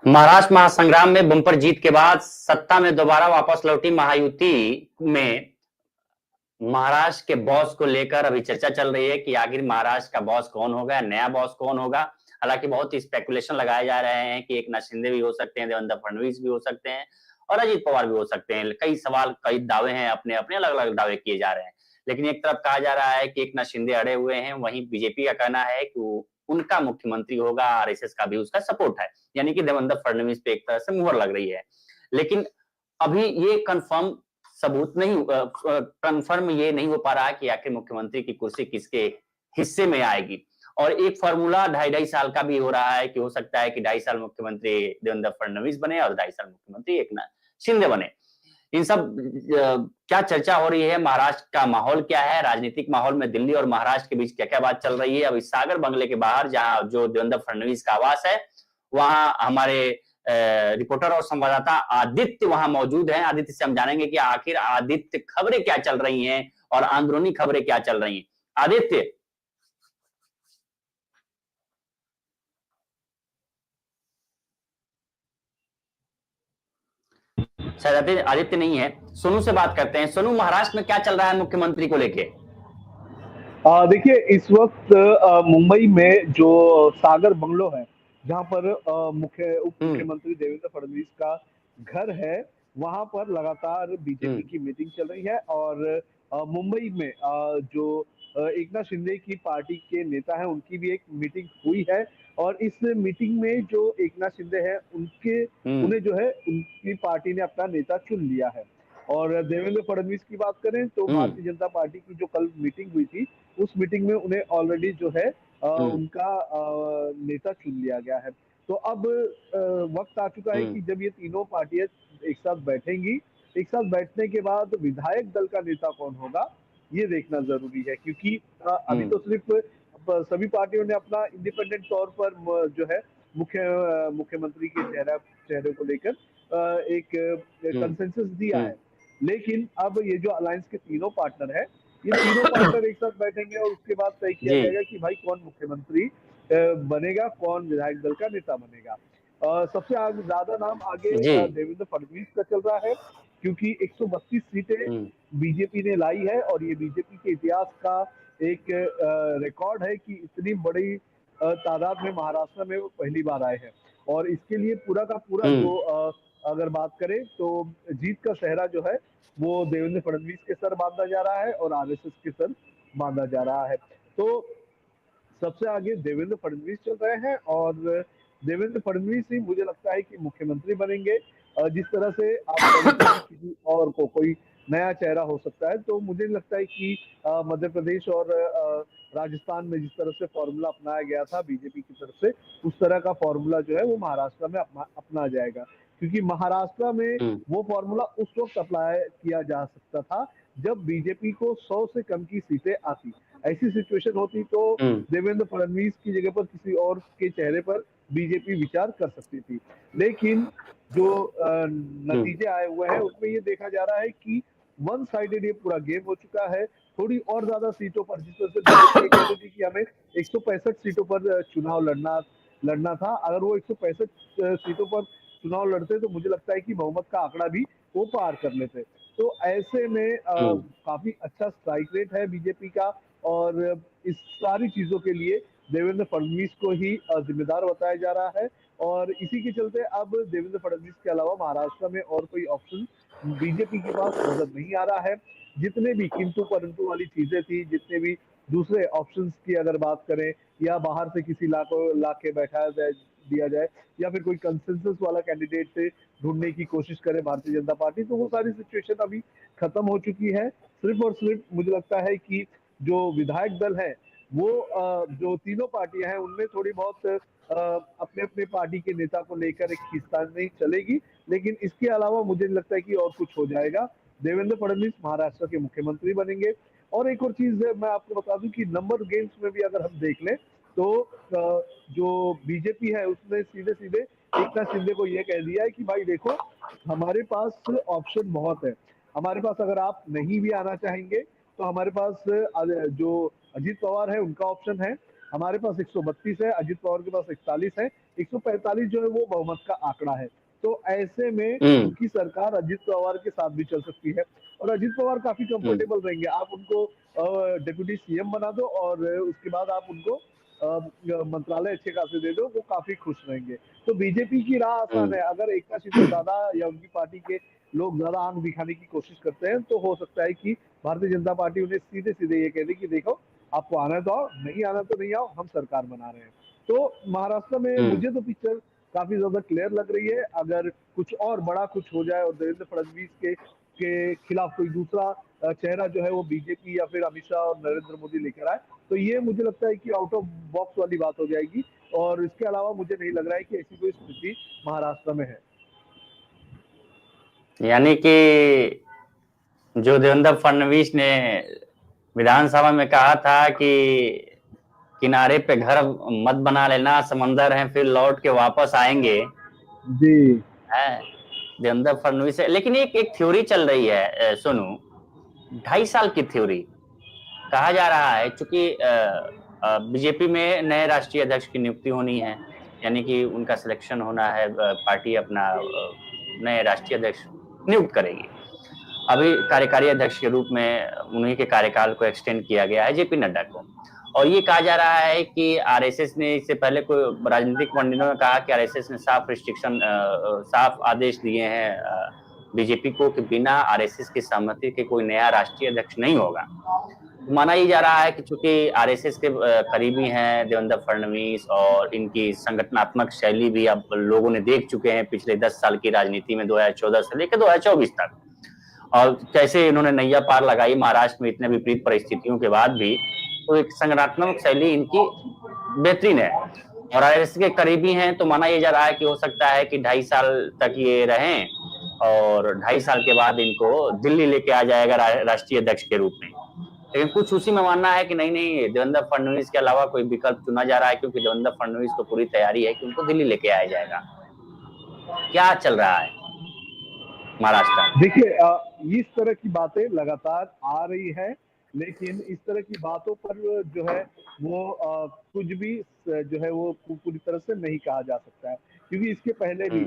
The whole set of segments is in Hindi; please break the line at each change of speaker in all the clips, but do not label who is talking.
महाराष्ट्र महासंग्राम में बंपर जीत के बाद सत्ता में दोबारा वापस लौटी महायुति में महाराष्ट्र के बॉस को लेकर अभी चर्चा चल रही है कि आखिर महाराष्ट्र का बॉस कौन होगा, नया बॉस कौन होगा। हालांकि बहुत ही स्पेकुलेशन लगाए जा रहे हैं कि एकनाथ शिंदे भी हो सकते हैं, देवेंद्र फडणवीस भी हो सकते हैं और अजीत पवार भी हो सकते हैं। कई सवाल, कई दावे हैं, अपने अपने अलग अलग दावे किए जा रहे हैं। लेकिन एक तरफ कहा जा रहा है कि एकनाथ शिंदे अड़े हुए हैं, वहीं बीजेपी का कहना है कि उनका मुख्यमंत्री होगा, आरएसएस का भी उसका सपोर्ट है, यानी कि देवेंद्र फडणवीस पे एक तरह से मुहर लग रही है। लेकिन अभी ये कंफर्म सबूत नहीं, कंफर्म ये नहीं हो पा रहा कि आखिर मुख्यमंत्री की कुर्सी किसके हिस्से में आएगी। और एक फॉर्मूला 2.5 साल का भी हो रहा है कि हो सकता है कि 2.5 साल मुख्यमंत्री देवेंद्र फडणवीस बने और 2.5 साल मुख्यमंत्री एकनाथ शिंदे बने। इन सब क्या चर्चा हो रही है, महाराष्ट्र का माहौल क्या है, राजनीतिक माहौल में दिल्ली और महाराष्ट्र के बीच क्या क्या बात चल रही है। अभी सागर बंगले के बाहर जहां जो देवेंद्र फडणवीस का आवास है, वहां हमारे रिपोर्टर और संवाददाता आदित्य वहां मौजूद हैं। आदित्य से हम जानेंगे कि आखिर आदित्य खबरें क्या चल रही हैं और अंदरूनी खबरें क्या चल रही हैं। आदित्य। शायद आदित्य आदित्य नहीं है, सोनू से बात करते हैं। सोनू, महाराष्ट्र में क्या चल रहा है मुख्यमंत्री को लेके?
देखिए, इस वक्त मुंबई में जो सागर बंगलो है, जहां पर उप मुख्यमंत्री देवेंद्र फडणवीस का घर है, वहां पर लगातार बीजेपी की मीटिंग चल रही है। और मुंबई में जो एकनाथ शिंदे की पार्टी के नेता हैं, उनकी भी एक मीटिंग हुई है। और इस मीटिंग में जो एकनाथ शिंदे हैं, उन्हें जो है उनकी पार्टी ने अपना नेता चुन लिया है। और देवेंद्र फडणवीस की बात करें तो भारतीय जनता पार्टी की जो कल मीटिंग हुई थी, उस मीटिंग में उन्हें ऑलरेडी जो है उनका नेता चुन लिया गया है। तो अब वक्त आ चुका है कि जब ये तीनों पार्टियां एक साथ बैठेंगी, एक साथ बैठने के बाद विधायक दल का नेता कौन होगा, ये देखना जरूरी है। क्योंकि अभी तो सिर्फ सभी पार्टियों ने अपना इंडिपेंडेंट तौर पर जो है मुख्यमंत्री के चेहरे को लेकर एक कंसेंसस दिया है। लेकिन अब ये जो अलायंस के तीनों पार्टनर है, ये तीनों पार्टनर एक साथ बैठेंगे और उसके बाद तय किया जाएगा कि भाई कौन मुख्यमंत्री बनेगा, कौन विधायक दल का नेता बनेगा। सबसे ज्यादा नाम आगे देवेंद्र फडणवीस का चल रहा है, क्योंकि 132 सीटें बीजेपी ने लाई है। और ये बीजेपी के इतिहास का एक रिकॉर्ड है कि इतनी बड़ी तादाद में महाराष्ट्र में वो पहली बार आए हैं। और इसके लिए पूरा का पूरा जो अगर बात करें तो जीत का सेहरा जो है वो देवेंद्र फडणवीस के सर बांधा जा रहा है और आरएसएस के सर बांधा जा रहा है। तो सबसे आगे देवेंद्र फडणवीस चल रहे हैं और देवेंद्र फडणवीस ही मुझे लगता है कि मुख्यमंत्री बनेंगे। जिस तरह से आप कहेंगे कि किसी और को कोई नया चेहरा हो सकता है, तो मुझे लगता है कि मध्य प्रदेश और राजस्थान में जिस तरह से फॉर्मूला अपनाया गया था बीजेपी की तरफ से, उस तरह का फॉर्मूला जो है वो महाराष्ट्र में अपना जाएगा। क्योंकि महाराष्ट्र में वो फॉर्मूला उस वक्त अप्लाई किया जा सकता था जब बीजेपी को 100 से कम की सीटें आती। ऐसी सिचुएशन होती तो देवेंद्र फडणवीस की जगह पर किसी और के चेहरे पर बीजेपी विचार कर सकती थी। लेकिन जो नतीजे आए हुए हैं उसमें ये देखा जा रहा है कि वन साइडेड ये पूरा गेम हो चुका है। थोड़ी और ज्यादा सीटों पर, जिस तरह से बीजेपी ये कहती थी कि हमें 165 सीटों पर चुनाव लड़ना था, अगर वो 165 सीटों पर चुनाव लड़ते तो मुझे लगता है कि बहुमत का आंकड़ा भी वो पार कर लेते। तो ऐसे में काफी अच्छा स्ट्राइक रेट है बीजेपी का। और इस सारी चीजों के लिए देवेंद्र फडणवीस को ही जिम्मेदार बताया जा रहा है। और इसी के चलते अब देवेंद्र फडणवीस के अलावा महाराष्ट्र में और कोई ऑप्शन बीजेपी के पास नजर नहीं आ रहा है। जितने भी किंतु परंतु वाली चीजें थी, जितने भी दूसरे ऑप्शंस की अगर बात करें, या बाहर से किसी लाके बैठाया जाए दिया जाए, या फिर कोई कंसेंसस वाला कैंडिडेट से ढूंढने की कोशिश करे भारतीय जनता पार्टी, तो वो सारी सिचुएशन अभी खत्म हो चुकी है। सिर्फ और सिर्फ मुझे लगता है कि जो विधायक दल है वो जो तीनों पार्टियां हैं उनमें थोड़ी बहुत अपने अपने पार्टी के नेता को लेकर एक खींचतानी चलेगी। लेकिन इसके अलावा मुझे नहीं लगता है कि और कुछ हो जाएगा। देवेंद्र फडणवीस महाराष्ट्र के मुख्यमंत्री बनेंगे। और एक और चीज मैं आपको बता दूं कि नंबर गेम्स में भी अगर हम देख लें तो जो बीजेपी है उसने सीधे सीधे एकनाथ शिंदे को यह कह दिया है कि भाई देखो, हमारे पास ऑप्शन बहुत है। हमारे पास अगर आप नहीं भी आना चाहेंगे तो हमारे पास जो अजीत पवार है उनका ऑप्शन है, हमारे पास 132 है, अजित पवार के पास 41 है, 145 जो है वो बहुमत का आंकड़ा है। तो ऐसे में
हम्म।
उनकी सरकार अजित पवार के साथ भी चल सकती है और अजित पवार काफी
हम्म।
कंफर्टेबल रहेंगे। आप उनको डिप्यूटी सीएम बना दो और उसके बाद आप उनको मंत्रालय अच्छे खासे दे दो, वो काफी खुश रहेंगे। तो बीजेपी की राह आसान
हम्म।
है। अगर एकनाथ शिंदे ज्यादा या उनकी पार्टी के लोग ज्यादा आंख दिखाने की कोशिश करते हैं तो हो सकता है कि भारतीय जनता पार्टी उन्हें सीधे सीधे ये कह दे कि देखो, आपको आना है तो आओ, नहीं आना तो नहीं आओ, हम सरकार बना रहे हैं। तो महाराष्ट्र में
हम्म।
मुझे तो पिक्चर काफी ज्यादा क्लियर लग रही है। अगर कुछ और बड़ा कुछ हो जाए और देवेंद्र फडणवीस के खिलाफ कोई दूसरा चेहरा जो है वो बीजेपी या फिर अमित शाह और नरेंद्र मोदी लेकर आए, तो ये मुझे लगता है कि आउट ऑफ बॉक्स वाली बात हो जाएगी। और इसके अलावा मुझे नहीं लग रहा है कि ऐसी कोई स्थिति महाराष्ट्र में है।
यानी कि जो देवेंद्र फडणवीस ने विधानसभा में कहा था कि किनारे पे घर मत बना लेना, समंदर है फिर लौट के वापस आएंगे,
जी।
है देवेंद्र फडणवीस। लेकिन एक एक थ्योरी चल रही है सोनू, 2.5 साल की थ्योरी। कहा जा रहा है चूंकि बीजेपी में नए राष्ट्रीय अध्यक्ष की नियुक्ति होनी है, यानी कि उनका सिलेक्शन होना है, पार्टी अपना नए राष्ट्रीय अध्यक्ष नियुक्त करेगी। अभी कार्यकारी अध्यक्ष के रूप में उन्हीं के कार्यकाल को एक्सटेंड किया गया है, जेपी नड्डा को। और ये कहा जा रहा है कि आरएसएस ने, इससे पहले कोई राजनीतिक पंडितों ने कहा कि आरएसएस ने साफ रिस्ट्रिक्शन, साफ आदेश दिए हैं बीजेपी को कि बिना आरएसएस की सहमति के कोई नया राष्ट्रीय अध्यक्ष नहीं होगा। माना ही जा रहा है कि चूंकि आरएसएस के करीबी हैं देवेंद्र फडणवीस, और इनकी संगठनात्मक शैली भी अब लोगों ने देख चुके हैं पिछले 10 साल की राजनीति में, 2014 से लेकर 2024 तक, और कैसे इन्होंने नैया पार लगाई महाराष्ट्र में इतने विपरीत परिस्थितियों के बाद भी। तो एक संगठनात्मक शैली इनकी बेहतरीन है और आरएसएस के करीबी हैं, तो माना यह जा रहा है कि हो सकता है कि 2.5 साल तक ये रहें और 2.5 साल के बाद इनको दिल्ली लेके आ जाएगा राष्ट्रीय अध्यक्ष के रूप में। लेकिन कुछ उसी में मानना है कि नहीं नहीं, देवेंद्र फडणवीस के अलावा कोई विकल्प चुना जा रहा है, क्योंकि देवेंद्र फडणवीस को पूरी तैयारी है कि उनको दिल्ली लेके आया जाएगा। क्या चल रहा है महाराष्ट्र में?
देखिए, इस तरह की बातें लगातार आ रही है, लेकिन इस तरह की बातों पर जो है वो कुछ भी जो है वो पूरी तरह से नहीं कहा जा सकता है, क्योंकि इसके पहले भी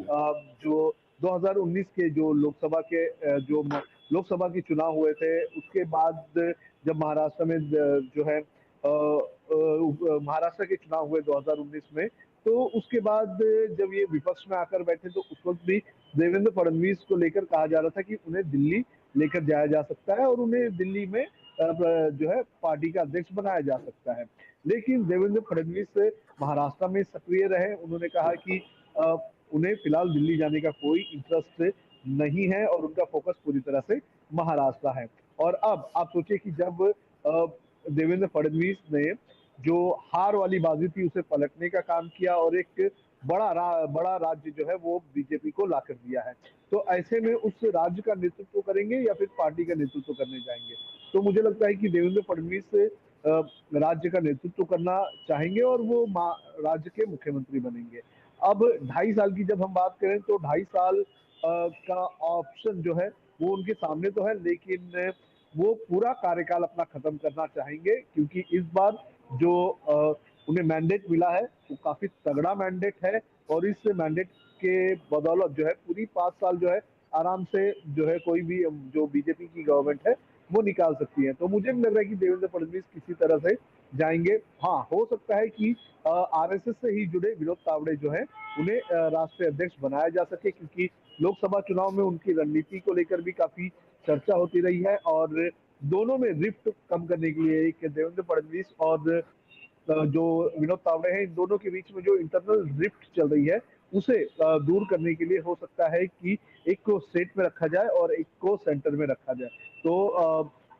जो 2019 के जो लोकसभा के चुनाव हुए थे, उसके बाद जब महाराष्ट्र में जो है महाराष्ट्र के चुनाव हुए 2019 में, तो उसके बाद जब ये विपक्ष में आकर बैठे तो उस वक्त भी देवेंद्र फडणवीस को लेकर कहा जा रहा था कि उन्हें दिल्ली लेकर जाया जा सकता है और उन्हें दिल्ली में जो है पार्टी का अध्यक्ष बनाया जा सकता है। लेकिन देवेंद्र फडणवीस महाराष्ट्र में सक्रिय रहे। उन्होंने कहा कि उन्हें फिलहाल दिल्ली जाने का कोई इंटरेस्ट नहीं है और उनका फोकस पूरी तरह से महाराष्ट्र है। और अब आप सोचिए कि जब देवेंद्र फडणवीस ने जो हार वाली बाजी थी उसे पलटने का काम किया और एक बड़ा राज्य जो है वो बीजेपी को ला कर दिया है, तो ऐसे में उस राज्य का नेतृत्व करेंगे या फिर पार्टी का नेतृत्व करने जाएंगे? तो मुझे लगता है कि देवेंद्र फडणवीस राज्य का नेतृत्व करना चाहेंगे और वो राज्य के मुख्यमंत्री बनेंगे। अब 2.5 साल की जब हम बात करें तो 2.5 साल का ऑप्शन जो है वो उनके सामने तो है, लेकिन वो पूरा कार्यकाल अपना खत्म करना चाहेंगे, क्योंकि इस बार जो उन्हें मैंडेट मिला है वो काफी तगड़ा मैंडेट है और इस मैंडेट के बदौलत जो है पूरी 5 साल जो है आराम से जो है कोई भी जो बीजेपी की गवर्नमेंट है वो निकाल सकती है। तो मुझे नहीं लग रहा है कि देवेंद्र फडणवीस किसी तरह से जाएंगे। हाँ, हो सकता है कि आरएसएस से ही जुड़े विनोद तावड़े जो है उन्हें राष्ट्रीय अध्यक्ष बनाया जा सके, क्योंकि लोकसभा चुनाव में उनकी रणनीति को लेकर भी काफी चर्चा होती रही है और दोनों में रिफ्ट कम करने के लिए, एक देवेंद्र फडणवीस और जो विनोद तावड़े हैं, इन दोनों के बीच में जो इंटरनल रिफ्ट चल रही है उसे दूर करने के लिए हो सकता है कि एक को स्टेट में रखा जाए और एक को सेंटर में रखा जाए। तो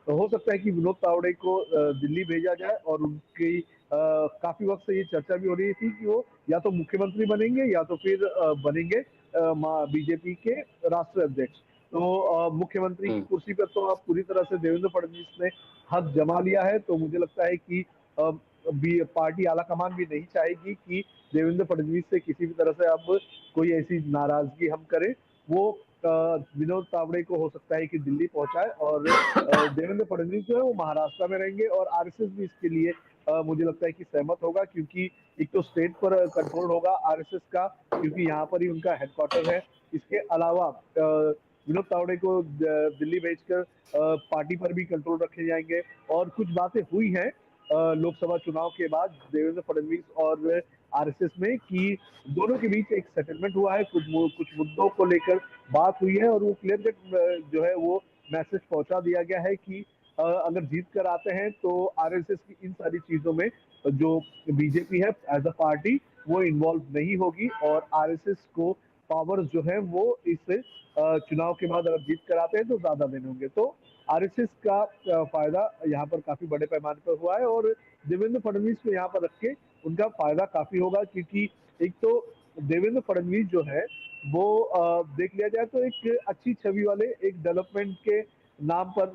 हो सकता है कि विनोद तावड़े को दिल्ली भेजा जाए और उनकी काफी वक्त से ये चर्चा भी हो रही थी कि वो या तो मुख्यमंत्री बनेंगे या तो फिर बनेंगे बीजेपी के राष्ट्रीय अध्यक्ष। तो मुख्यमंत्री की कुर्सी पर तो अब पूरी तरह से देवेंद्र फडणवीस ने हक जमा लिया है, तो मुझे लगता है कि पार्टी आलाकमान भी नहीं चाहेगी कि देवेंद्र फडणवीस से किसी भी तरह से अब कोई ऐसी नाराजगी हम करें। वो विनोद तावड़े को हो सकता है कि दिल्ली पहुंचाए और देवेंद्र फडणवीस जो है वो महाराष्ट्र में रहेंगे और आरएसएस भी इसके लिए मुझे लगता है कि सहमत होगा, क्योंकि एक तो स्टेट पर कंट्रोल होगा आरएसएस का, क्योंकि यहाँ पर ही उनका हेडक्वार्टर है। इसके अलावा विनोद तावड़े को दिल्ली भेजकर पार्टी पर भी कंट्रोल रखे जाएंगे। और कुछ बातें हुई हैं लोकसभा चुनाव के बाद देवेंद्र फडणवीस और आरएसएस में, कि दोनों के बीच एक सेटलमेंट हुआ है, कुछ मुद्दों को लेकर बात हुई है, और वो क्लियर कट जो है वो मैसेज पहुंचा दिया गया है कि अगर जीत कर आते हैं तो आरएसएस की इन सारी चीजों में जो बीजेपी है एज अ पार्टी वो इन्वॉल्व नहीं होगी, और आरएसएस को पावर्स जो है वो इस चुनाव के बाद अगर जीत कर आते हैं तो ज्यादा देने होंगे। तो आरएसएस का फायदा यहाँ पर काफी बड़े पैमाने पर हुआ है, और देवेंद्र फडणवीस को यहाँ पर रख के उनका फायदा काफी होगा, क्योंकि एक तो देवेंद्र फडणवीस जो है वो देख लिया जाए तो एक अच्छी छवि वाले, एक डेवलपमेंट के नाम पर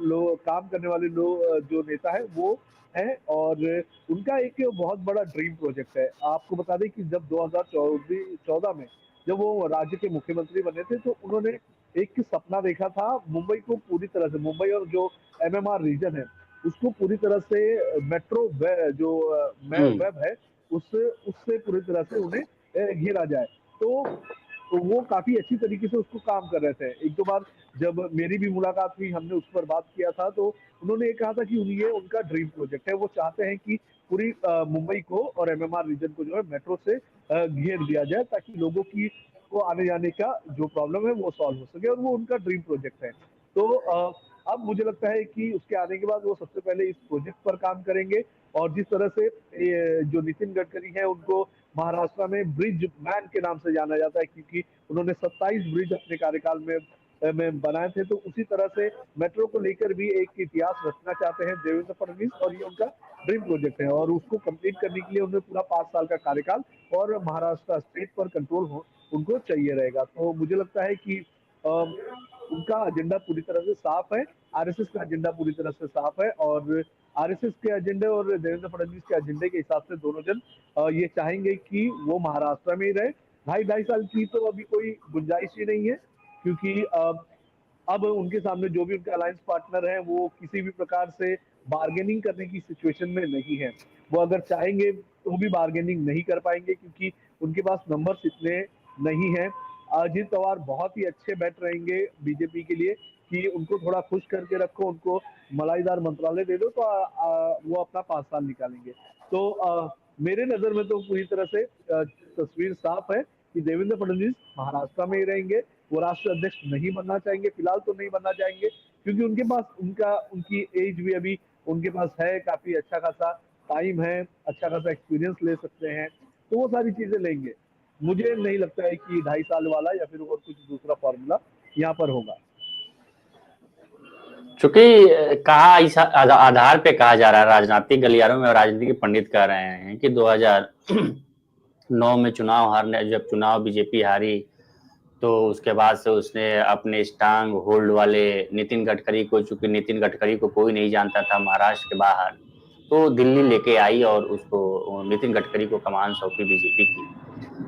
काम करने वाले लोग जो नेता है वो है, और उनका एक बहुत बड़ा ड्रीम प्रोजेक्ट है। आपको बता दें कि जब 2014 में जब वो राज्य के मुख्यमंत्री बने थे तो उन्होंने एक सपना देखा था, मुंबई को पूरी तरह से, मुंबई और जो एमएमआर रीजन है उसको पूरी तरह से मेट्रो जो
हम्म।
वेब है उससे पूरी तरह से उन्हें घेरा जाए। तो वो काफी अच्छी तरीके से उसको काम कर रहे थे। एक दो बार जब मेरी भी मुलाकात हुई, हमने उस पर बात किया था, तो उन्होंने ये कहा था कि ये उनका ड्रीम प्रोजेक्ट है। वो चाहते हैं कि पूरी मुंबई को और एमएमआर रीजन को जो है मेट्रो से घेर दिया जाए, ताकि लोगों की को आने जाने का जो प्रॉब्लम है वो सॉल्व हो सके, और वो उनका ड्रीम प्रोजेक्ट है। तो अब मुझे लगता है कि उसके आने के बाद वो सबसे पहले इस प्रोजेक्ट पर काम करेंगे, और जिस तरह से जो नितिन गडकरी है उनको महाराष्ट्र में ब्रिज मैन के नाम से जाना जाता है, क्योंकि उन्होंने 27 ब्रिज अपने कार्यकाल में बनाए थे, तो उसी तरह से मेट्रो को लेकर भी एक इतिहास रचना चाहते हैं देवेंद्र फडणवीस, और ये उनका ड्रीम प्रोजेक्ट है, और उसको कंप्लीट करने के लिए उन्हें पूरा 5 साल का कार्यकाल और महाराष्ट्र स्टेट पर कंट्रोल हो उनको चाहिए रहेगा। तो मुझे लगता है कि उनका एजेंडा पूरी तरह से साफ है, आरएसएस का एजेंडा पूरी तरह से साफ है, और आरएसएस के एजेंडे और देवेंद्र फडणवीस के एजेंडे के हिसाब से दोनों जन ये चाहेंगे कि वो महाराष्ट्र में ही रहे। ढाई ढाई साल की तो अभी कोई गुंजाइश ही नहीं है, क्योंकि अब उनके सामने जो भी उनके अलायंस पार्टनर हैं वो किसी भी प्रकार से बार्गेनिंग करने की सिचुएशन में नहीं है। वो अगर चाहेंगे तो भी बार्गेनिंग नहीं कर पाएंगे, क्योंकि उनके पास नंबर्स इतने नहीं हैं। अजित पवार बहुत ही अच्छे बैठ रहेंगे बीजेपी के लिए, कि उनको थोड़ा खुश करके रखो, उनको मलाईदार मंत्रालय दे दो, तो वो अपना 5 साल निकालेंगे। तो मेरे नजर में तो पूरी तरह से तस्वीर साफ है कि देवेंद्र फडणवीस महाराष्ट्र में ही रहेंगे। वो राष्ट्र अध्यक्ष नहीं बनना चाहेंगे, फिलहाल तो नहीं बनना चाहेंगे, क्योंकि उनके पास उनकी एज भी अभी उनके पास है, काफी अच्छा खासा टाइम है, अच्छा खासा एक्सपीरियंस ले सकते हैं, तो वो सारी चीजें लेंगे। मुझे नहीं लगता है कि 2.5 साल वाला या फिर और कुछ दूसरा फॉर्मूला यहाँ पर होगा।
चूंकि कहा इस आधार पे कहा जा रहा है, राजनीतिक गलियारों में और राजनीतिक पंडित कह रहे हैं कि 2009 में चुनाव हारने, जब चुनाव बीजेपी हारी तो उसके बाद से उसने अपने स्ट्रांग होल्ड वाले नितिन गडकरी को, चूंकि नितिन गडकरी को कोई नहीं जानता था महाराष्ट्र के बाहर, तो दिल्ली लेके आई और उसको नितिन गडकरी को कमान सौंपी बीजेपी की।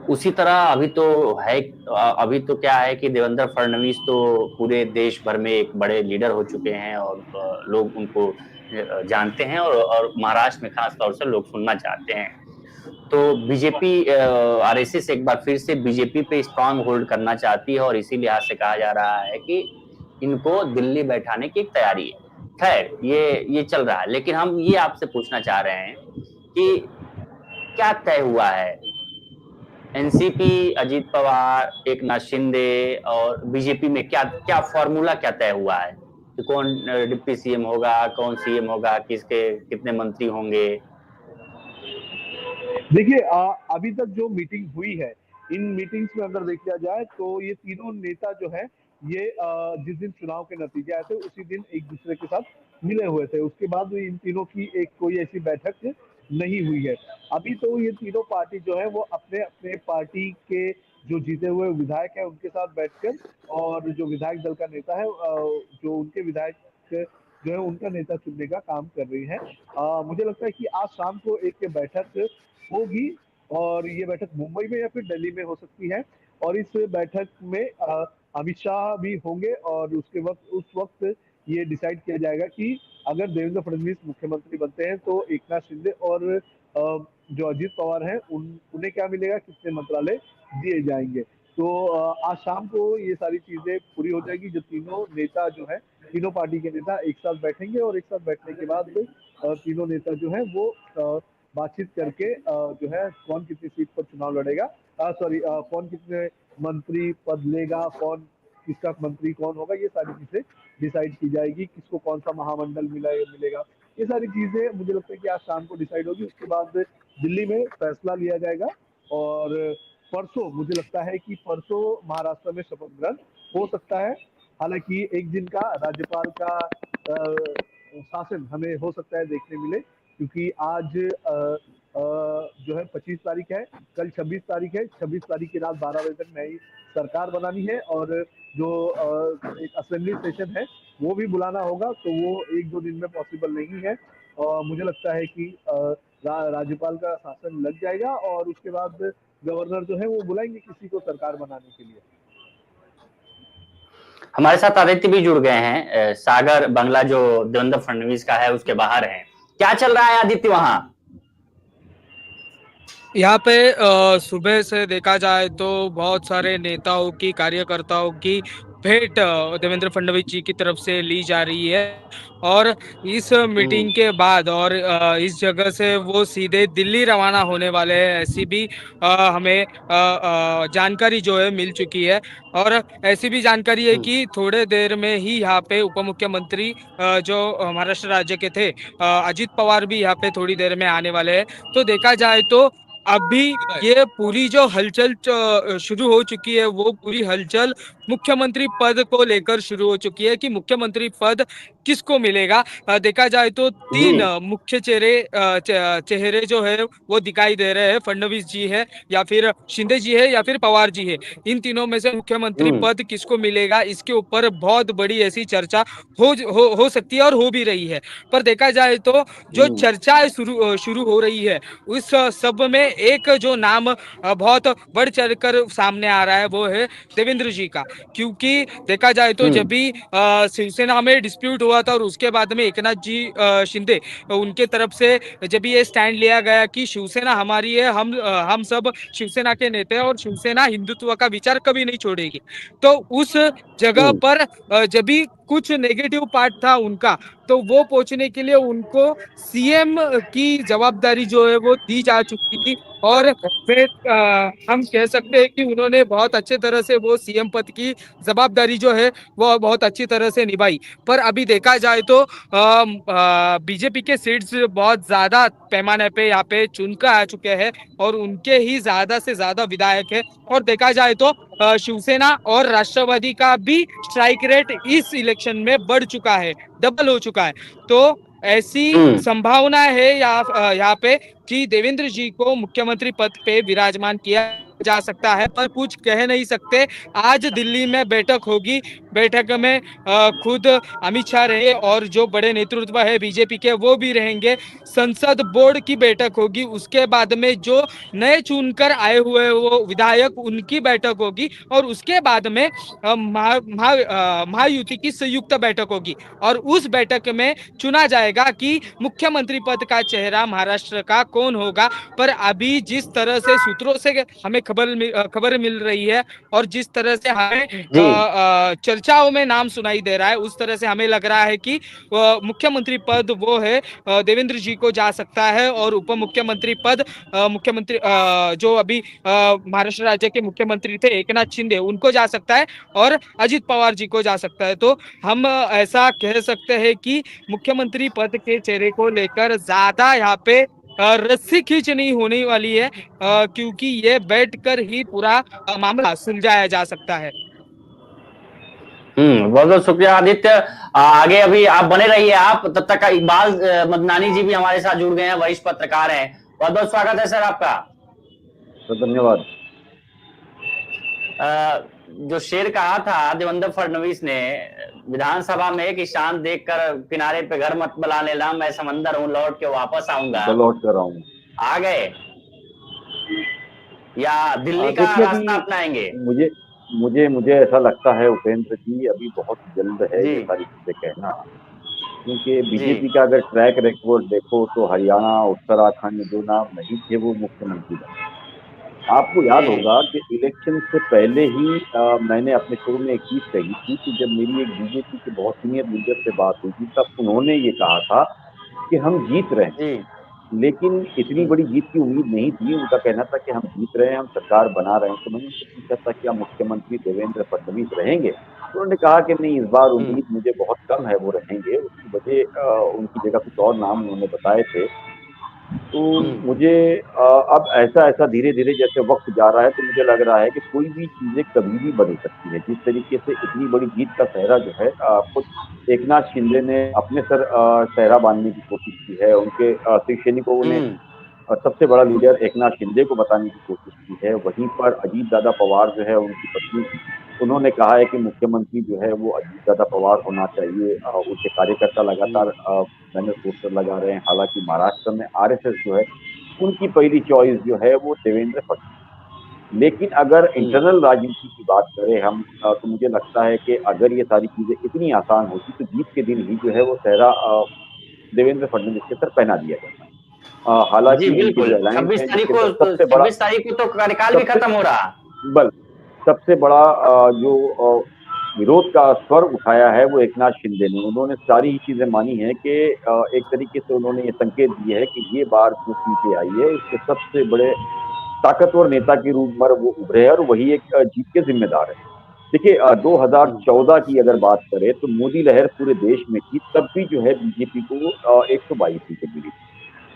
उसी तरह अभी तो है, अभी तो क्या है कि देवेंद्र फडणवीस तो पूरे देश भर में एक बड़े लीडर हो चुके हैं और लोग उनको जानते हैं, और महाराष्ट्र में खास तौर से लोग सुनना चाहते हैं। तो बीजेपी आरएसएस एक बार फिर से बीजेपी पे स्ट्रांग होल्ड करना चाहती है, और इसी लिहाज से कहा जा रहा है कि इनको दिल्ली बैठाने की एक तैयारी है। खैर ये चल रहा है, लेकिन हम ये आपसे पूछना चाह रहे हैं कि क्या तय हुआ है? एनसीपी, अजीत पवार, एकनाथ शिंदे और बीजेपी में क्या क्या फॉर्मूला क्या तय हुआ है कि कौन डिप्टी सीएम होगा, कौन सीएम होगा, किसके कितने मंत्री होंगे?
देखिए अभी तक जो मीटिंग हुई है, इन मीटिंग्स में अगर देखा जाए तो ये तीनों नेता जो है ये जिस दिन चुनाव के नतीजे आए थे उसी दिन एक दूसरे के साथ मिले हुए थे। उसके बाद इन तीनों की एक कोई ऐसी बैठक नहीं हुई है। अभी तो ये तीनों पार्टी जो है वो अपने अपने पार्टी के जो जीते हुए विधायक है उनके साथ बैठकर, और जो विधायक दल का नेता है जो उनके विधायक जो है उनका नेता चुनने का काम कर रही है। मुझे लगता है कि आज शाम को एक बैठक होगी, और ये बैठक मुंबई में या फिर दिल्ली में हो सकती है, और इस बैठक में अमित शाह भी होंगे, और उस वक्त ये डिसाइड किया जाएगा कि अगर देवेंद्र फडणवीस मुख्यमंत्री बनते हैं तो एकनाथ शिंदे और जो अजीत पवार हैं उन्हें क्या मिलेगा, कितने मंत्रालय दिए जाएंगे। तो आज शाम को ये सारी चीजें पूरी हो जाएगी। जो तीनों नेता जो है, तीनों पार्टी के नेता एक साथ बैठेंगे और एक साथ बैठने के बाद तीनों नेता जो है वो बातचीत करके जो है कौन कितनी सीट पर चुनाव लड़ेगा, सॉरी कौन कितने मंत्री पद लेगा, कौन किसका मंत्री कौन होगा, ये सारी चीजें डिसाइड की जाएगी। किसको कौन सा महामंडल मिलेगा, ये सारी चीजें मुझे लगता है कि आज शाम को डिसाइड होगी। उसके बाद दिल्ली में फैसला लिया जाएगा और परसों मुझे लगता है कि परसों महाराष्ट्र में शपथ ग्रहण हो सकता है। हालांकि एक दिन का राज्यपाल का शासन हमें हो सकता है देखने मिले, क्योंकि आज जो है 25 तारीख है, कल 26 तारीख है। 26 तारीख की रात 12 बजे तक नई सरकार बनानी है और जो एक असेंबली सेशन है वो भी बुलाना होगा, तो वो एक दो दिन में पॉसिबल नहीं है। और मुझे लगता है कि राज्यपाल का शासन लग जाएगा और उसके बाद गवर्नर जो है वो बुलाएंगे किसी को सरकार बनाने के लिए।
हमारे साथ आदित्य भी जुड़ गए हैं, सागर बंगला जो देवेंद्र फडणवीस का है उसके बाहर है। क्या चल रहा है आदित्य वहां?
यहाँ पे सुबह से देखा जाए तो बहुत सारे नेताओं की, कार्यकर्ताओं की भेंट देवेंद्र फडणवीस जी की तरफ से ली जा रही है। और इस मीटिंग के बाद और इस जगह से वो सीधे दिल्ली रवाना होने वाले हैं, ऐसी भी हमें जानकारी जो है मिल चुकी है। और ऐसी भी जानकारी है कि थोड़े देर में ही यहाँ पे उप मुख्यमंत्री जो महाराष्ट्र राज्य के थे, अजित पवार भी यहाँ पे थोड़ी देर में आने वाले हैं। तो देखा जाए तो अभी ये पूरी जो हलचल शुरू हो चुकी है, वो पूरी हलचल मुख्यमंत्री पद को लेकर शुरू हो चुकी है कि मुख्यमंत्री पद किसको मिलेगा। देखा जाए तो तीन मुख्य चेहरे जो है वो दिखाई दे रहे हैं। फडणवीस जी है, या फिर शिंदे जी है, या फिर पवार जी है। इन तीनों में से मुख्यमंत्री पद किसको मिलेगा, इसके ऊपर बहुत बड़ी ऐसी चर्चा हो सकती है और हो भी रही है। पर देखा जाए तो जो चर्चा शुरू हो रही है, उस सब में एक जो नाम बहुत बढ़ चढ़ कर सामने आ रहा है वो है देवेंद्र जी का। क्योंकि देखा जाए तो जब भी शिवसेना में डिस्प्यूट हुआ था और उसके बाद में एकनाथ जी शिंदे उनके तरफ से जब ये स्टैंड लिया गया कि शिवसेना हमारी है, हम सब शिवसेना के नेता हैं और शिवसेना हिंदुत्व का विचार कभी नहीं छोड़ेगी। तो उस जगह पर जब भी कुछ नेगेटिव पार्ट था उनका, तो वो पहुंचने के लिए उनको सीएम की जवाबदारी जो है वो दी जा चुकी थी। और फिर हम कह सकते हैं कि उन्होंने बहुत अच्छे तरह से वो सीएम पद की जवाबदारी जो है वो बहुत अच्छी तरह से निभाई। पर अभी देखा जाए तो बीजेपी के सीट्स बहुत ज्यादा पैमाने पे यहाँ पे चुनकर आ चुके हैं और उनके ही ज्यादा से ज्यादा विधायक है। और देखा जाए तो शिवसेना और राष्ट्रवादी का भी स्ट्राइक रेट इस इलेक्शन में बढ़ चुका है, डबल हो चुका है। तो ऐसी संभावना है यहाँ पे कि देवेंद्र जी को मुख्यमंत्री पद पे विराजमान किया जा सकता है, पर कुछ कह नहीं सकते। आज दिल्ली में बैठक होगी, बैठक में खुद अमित शाह रहे और जो बड़े नेतृत्व है बीजेपी के वो भी रहेंगे। संसद बोर्ड की बैठक होगी, उसके बाद में जो नए चुनकर आए हुए वो विधायक उनकी बैठक होगी और उसके बाद में महायुति की संयुक्त बैठक होगी और उस बैठक में चुना जाएगा कि मुख्यमंत्री पद का चेहरा महाराष्ट्र का कौन होगा। पर अभी जिस तरह से सूत्रों से हमें खबर मिल रही है और जिस तरह से हमें चर्चाओं में नाम सुनाई दे रहा है, उस तरह से हमें लग रहा है कि मुख्यमंत्री पद वो है देवेंद्र जी को जा सकता है और उप मुख्यमंत्री पद मुख्यमंत्री जो अभी महाराष्ट्र राज्य के मुख्यमंत्री थे एकनाथ शिंदे उनको जा सकता है और अजित पवार जी को जा सकता है। तो हम ऐसा कह सकते हैं कि मुख्यमंत्री पद के चेहरे को लेकर ज्यादा यहाँ पे रस्सी खींच नहीं होने वाली है, क्योंकि ये बैठकर ही पूरा मामला सुलझाया जा सकता है।
बहुत बहुत शुक्रिया आदित्य। आगे अभी आप बने रहिए, आप तब तक इकबाल मदनानी जी भी हमारे साथ जुड़ गए हैं, वरिष्ठ पत्रकार हैं। बहुत बहुत स्वागत है सर आपका।
तो धन्यवाद।
जो शेर कहा था देवेंद्र फडणवीस ने विधानसभा में कि शांत देखकर किनारे पे घर मत बुला लेना, मैं समंदर हूँ लौट के वापस आऊंगा,
तो लौट कर आऊंगा,
आ गए या दिल्ली का रास्ता अपनाएंगे?
मुझे ऐसा लगता है उपेंद्र जी, अभी बहुत जल्द है ये सारी चीजें कहना, क्योंकि
जी
बीजेपी का अगर ट्रैक रिकॉर्ड देखो तो हरियाणा, उत्तराखंड जो नाम नहीं थे वो मुख्यमंत्री बने। आपको याद
जी
होगा कि इलेक्शन से पहले ही मैंने अपने शो में एक चीज कही थी कि जब मेरी एक बीजेपी के बहुत सीनियर लीडर से बात हुई थी तब उन्होंने ये कहा था कि हम जीत रहे हैं,
जी
लेकिन इतनी
हम्म
बड़ी जीत की उम्मीद नहीं थी। उनका कहना था कि हम जीत रहे हैं, हम सरकार बना रहे हैं। तो मैंने उनसे पूछा था क्या मुख्यमंत्री देवेंद्र फडणवीस रहेंगे? तो उन्होंने कहा कि नहीं, इस बार
हम्म
उम्मीद मुझे बहुत कम है वो रहेंगे। उसकी वजह उनकी जगह कुछ और नाम उन्होंने बताए थे। तो
हम्म
मुझे अब ऐसा ऐसा धीरे धीरे जैसे वक्त जा रहा है तो मुझे लग रहा है कि कोई भी चीजें कभी भी बदल सकती है। जिस तरीके से इतनी बड़ी जीत का सेहरा जो है खुद एकनाथ शिंदे ने अपने सर सेहरा बांधने की कोशिश की है। उनके शिवसैनिकों ने
हम्म
सबसे बड़ा लीडर एकनाथ शिंदे को बताने की कोशिश की है। वहीं पर अजीत दादा पवार जो है उनकी पत्नी, उन्होंने कहा है कि मुख्यमंत्री जो है वो अजीत दादा पवार होना चाहिए। उनके कार्यकर्ता लगातार
हम्म
बैनर पोस्टर लगा रहे हैं। हालांकि महाराष्ट्र में आरएसएस जो है उनकी पहली चॉइस जो है वो देवेंद्र फडणवीस। लेकिन अगर
हम्म
इंटरनल राजनीति की बात करें हम तो मुझे लगता है कि अगर ये सारी चीजें इतनी आसान होती तो जीत के दिन ही जो है वो सेहरा देवेंद्र फडणवीस के सर पहना दिया जाता।
जी
हालांकि उनकी
बिल्कुल
जो अलायंस
छब्बीस
है
तारीख
जिसके
को
अंदर सबसे बड़ा
26 तारीख को तो कार्यकाल भी
सबसे
खत्म हो रहा।
बल सबसे बड़ा जो विरोध का स्वर उठाया है वो एकनाथ शिंदे ने। उन्होंने सारी ही चीजें मानी है कि एक तरीके से उन्होंने ये संकेत दिए है कि ये बार जो सीटें आई है इसके सबसे बड़े ताकतवर नेता के रूप में वो उभरे हैं और वही एक जीत के जिम्मेदार है। देखिए
हम्म
2014 की अगर बात करें तो मोदी लहर पूरे देश में थी, तब भी जो है बीजेपी को 122 सीटें मिली।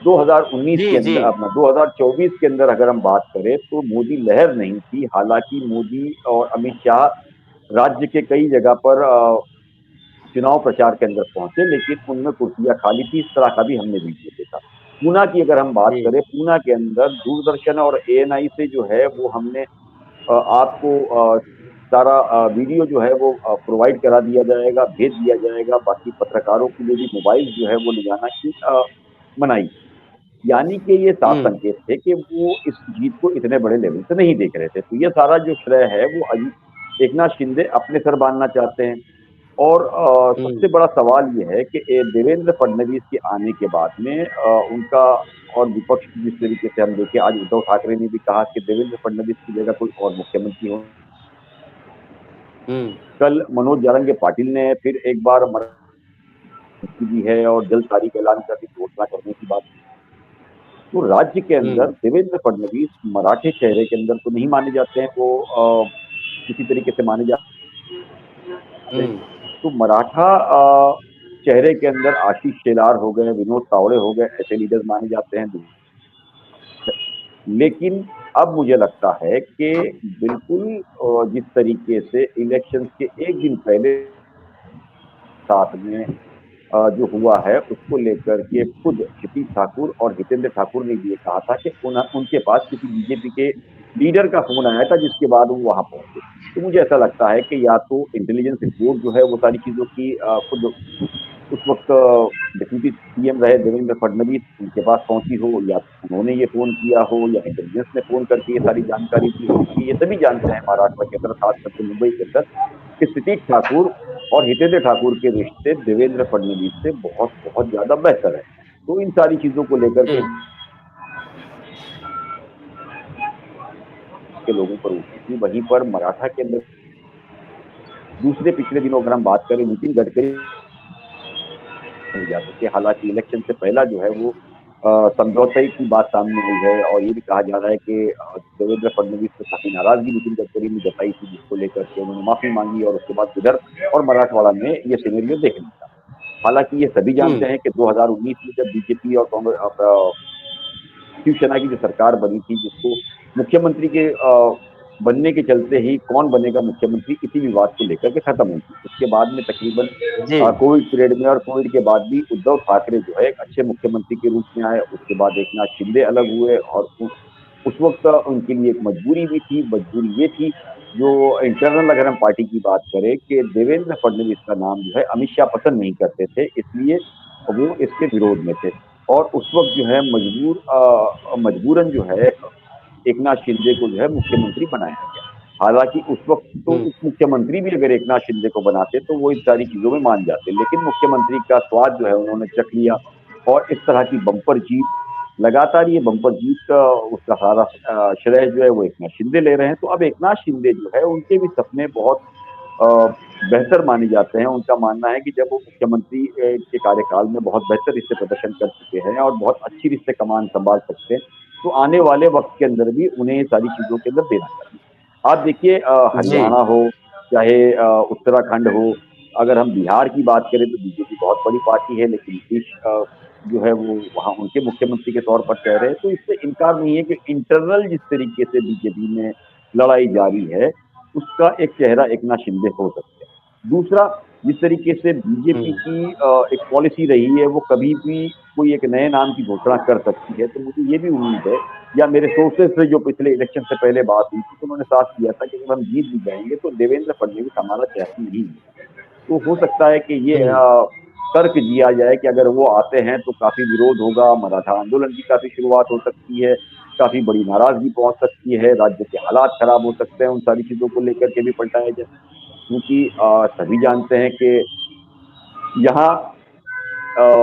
2019
जी
के
जी
अंदर अपना 2024 के अंदर अगर हम बात करें तो मोदी लहर नहीं थी। हालांकि मोदी और अमित शाह राज्य के कई जगह पर चुनाव प्रचार के अंदर पहुंचे, लेकिन उनमें कुर्सियां खाली थी। इस तरह का भी हमने वीडियो देखा। पूना की अगर हम बात
जी
करें, पूना के अंदर दूरदर्शन और एएनआई से जो है वो हमने आपको सारा वीडियो जो है वो प्रोवाइड करा दिया जाएगा, भेज दिया जाएगा। बाकी पत्रकारों के लिए भी मोबाइल जो है वो ले जाना की मनाही। यानी कि ये साफ
हम्म
संकेत थे कि वो इस जीत को इतने बड़े लेवल से नहीं देख रहे थे। तो ये सारा जो श्रेय है वो एकनाथ शिंदे अपने सर बांधना चाहते हैं। और
हम्म
सबसे बड़ा सवाल ये है कि देवेंद्र फडणवीस के आने के बाद में उनका और विपक्ष की जिस तरीके से हम देखें, आज उद्धव ठाकरे ने भी कहा कि देवेंद्र फडणवीस की जगह कोई और मुख्यमंत्री हो।
हम्म
कल मनोज जारंगे पाटिल ने फिर एक बार की दी है और जल्द तारीख ऐलान करने की घोषणा करने की बात। तो राज्य के अंदर
हम्म
देवेंद्र फडणवीस मराठे चेहरे के अंदर तो नहीं माने जाते हैं। वो किसी तरीके से माने जाते हैं।
हम्म
तो मराठा चेहरे के अंदर आशीष शेलार हो गए, विनोद तावड़े हो गए, ऐसे लीडर्स माने जाते हैं। लेकिन अब मुझे लगता है कि बिल्कुल जिस तरीके से इलेक्शन के एक दिन पहले साथ में जो हुआ है उसको लेकर के खुद क्षितिज ठाकुर और हितेंद्र ठाकुर ने भी ये कहा था कि उनके पास किसी बीजेपी के लीडर का फोन आया था जिसके बाद वो वहां पहुंचे। तो मुझे ऐसा लगता है कि या तो इंटेलिजेंस रिपोर्ट जो है वो सारी चीजों की खुद उस वक्त डिप्यूटी सीएम रहे देवेंद्र फडणवीस उनके पास पहुंची हो, या उन्होंने ये फोन किया हो, या इंटेलिजेंस ने फोन करके ये सारी जानकारी दी हो। क्योंकि ये सभी जानते हैं महाराष्ट्र के अंदर, खास करके मुंबई के अंदर, कि क्षितिज ठाकुर और हितेंद्र ठाकुर के रिश्ते देवेंद्र फडणवीस से बहुत बहुत ज्यादा बेहतर है। तो इन सारी चीजों को लेकर के लोगों पर उठी थी। वहीं पर मराठा के अंदर दूसरे पिछले दिनों अगर हम बात करें, नितिन गडकरी नहीं जा सके। हालांकि इलेक्शन से पहला जो है वो समझौते की बात सामने आई है और ये भी कहा जा रहा है कि देवेंद्र फडणवीस से काफी नाराजगी नितिन गडकरी ने जताई थी, जिसको लेकर के उन्होंने माफी मांगी और उसके बाद विदर्भ और मराठवाड़ा में ये सिनेरियो देखने का। हालांकि ये सभी जानते
हम्म
हैं कि 2019 में जब बीजेपी और कांग्रेस शिवसेना की जो सरकार बनी थी, जिसको मुख्यमंत्री के बनने के चलते ही कौन बनेगा मुख्यमंत्री इसी विवाद को लेकर के खत्म हुई थी। उसके बाद में तकरीबन
जी
कोविड पीरियड में और कोविड के बाद भी उद्धव ठाकरे जो है एक अच्छे मुख्यमंत्री के रूप में आए। उसके बाद एकनाथ शिंदे अलग हुए और उस वक्त उनके लिए एक मजबूरी भी थी। मजबूरी ये थी, जो इंटरनल अगर हम पार्टी की बात करें, कि देवेंद्र फडणवीस का नाम जो है अमित शाह पसंद नहीं करते थे, इसलिए वो इसके विरोध में थे। और उस वक्त जो है मजबूरन जो है एकनाथ शिंदे को जो है मुख्यमंत्री बनाया गया। हालांकि उस वक्त तो
हम्म।
उप मुख्यमंत्री भी अगर एकनाथ शिंदे को बनाते तो वो इन सारी चीजों में मान जाते, लेकिन मुख्यमंत्री का स्वाद जो है उन्होंने चख लिया और इस तरह की बम्पर जीत, लगातार ये बम्पर जीत का उसका सारा श्रेय जो है वो एकनाथ शिंदे ले रहे हैं। तो अब एकनाथ शिंदे जो है उनके भी सपने बहुत अ, बेहतर माने जाते हैं। उनका मानना है कि जब वो मुख्यमंत्री के कार्यकाल में बहुत बेहतर रिश्ते प्रदर्शन कर चुके हैं और बहुत अच्छी रिश्ते कमान संभाल सकते हैं, तो आने वाले वक्त के अंदर भी उन्हें ये सारी चीजों के अंदर देना चाहिए। आप देखिए
जी।
हरियाणा हो चाहे उत्तराखंड हो, अगर हम बिहार की बात करें तो बीजेपी बहुत बड़ी पार्टी है, लेकिन नीतीश जो है वो वहाँ उनके मुख्यमंत्री के तौर पर कह रहे हैं, तो इससे इनकार नहीं है कि इंटरनल जिस तरीके से बीजेपी में लड़ाई जारी है, उसका एक चेहरा एकनाथ शिंदे हो सकते हैं। दूसरा, जिस तरीके से बीजेपी
हम्म।
की एक पॉलिसी रही है, वो कभी भी कोई एक नए नाम की घोषणा कर सकती है, तो मुझे ये भी उम्मीद है, या मेरे सोर्सेज से जो पिछले इलेक्शन से पहले बात हुई थी, तो उन्होंने साफ किया था कि अगर हम जीत भी जाएंगे तो देवेंद्र फडणवीस हमारा चेहरा नहीं है। तो हो सकता है कि ये
हम्म।
तर्क दिया जाए कि अगर वो आते हैं तो काफी विरोध होगा, मराठा आंदोलन की काफी शुरुआत हो सकती है, काफी बड़ी नाराजगी पहुंच सकती है, राज्य के हालात खराब हो सकते हैं, उन सारी चीजों को लेकर के भी पलटाया जाए। क्योंकि सभी जानते हैं कि यहाँ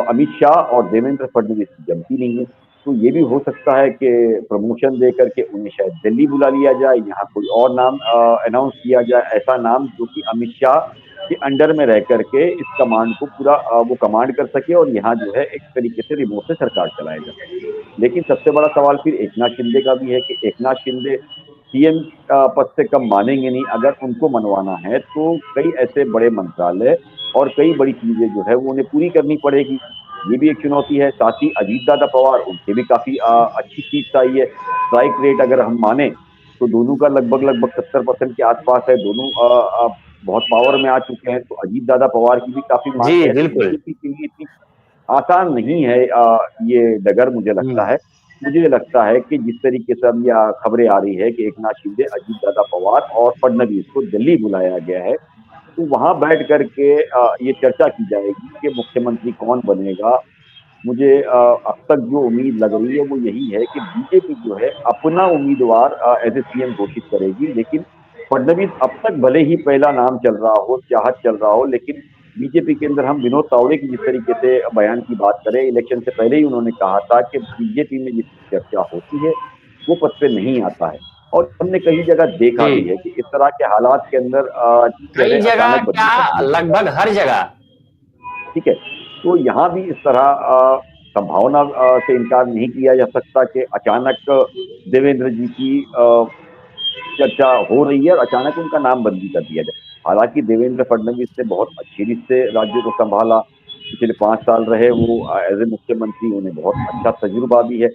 अमित शाह और देवेंद्र फडणवीस की जमती नहीं है, तो ये भी हो सकता है कि प्रमोशन दे करके उन्हें शायद दिल्ली बुला लिया जाए, यहाँ कोई और नाम अनाउंस किया जाए, ऐसा नाम जो कि अमित शाह के अंडर में रह करके इस कमांड को पूरा वो कमांड कर सके और यहाँ जो है एक तरीके से रिमोट से सरकार चलाया जा सके। लेकिन सबसे बड़ा सवाल फिर एकनाथ शिंदे का भी है कि एकनाथ शिंदे सीएम पद से कम मानेंगे नहीं। अगर उनको मनवाना है तो कई ऐसे बड़े मंत्रालय और कई बड़ी चीजें जो है वो उन्हें पूरी करनी पड़ेगी, ये भी एक चुनौती है। साथ ही अजीत दादा पवार, उनके भी काफी अच्छी सीट आई है। स्ट्राइक रेट अगर हम माने तो दोनों का लगभग लगभग 70% के आसपास है, दोनों बहुत पावर में आ चुके हैं, तो अजीत दादा पवार की भी काफी
जी
मांग है। तो
बिल्कुल।
बीजेपी के लिए इतनी आसान नहीं है ये डगर, मुझे लगता
हम्म।
है। मुझे लगता है कि जिस तरीके से अब ये खबरें आ रही है कि एकनाथ शिंदे, अजीत दादा पवार और फडणवीस को दिल्ली बुलाया गया है, तो वहां बैठ करके ये चर्चा की जाएगी कि मुख्यमंत्री कौन बनेगा। मुझे अब तक जो उम्मीद लग रही है वो यही है कि बीजेपी जो है अपना उम्मीदवार एज ए सीएम घोषित करेगी, लेकिन फडणवीस अब तक भले ही पहला नाम चल रहा हो, चाहत चल रहा हो, लेकिन बीजेपी के अंदर हम विनोद तावड़े की जिस तरीके से बयान की बात करें, इलेक्शन से पहले ही उन्होंने कहा था कि बीजेपी में जिसकी चर्चा होती है वो पद पे नहीं आता है। और हमने कई जगह देखा भी है
जी,
कि इस तरह के हालात के अंदर चेहरे
कई जगह
अचानक बदल
क्या,
सकते हैं।
लगभग हर जगह।
ठीक है, तो यहाँ भी इस तरह संभावना से इनकार नहीं किया जा सकता कि अचानक देवेंद्र जी की चर्चा हो रही है और अचानक उनका नाम बंदी कर दिया जाए। हालांकि देवेंद्र फडणवीस ने बहुत अच्छी रीत से राज्य को संभाला, पिछले 5 साल रहे वो एज ए मुख्यमंत्री, उन्हें बहुत अच्छा तजुर्बा भी है।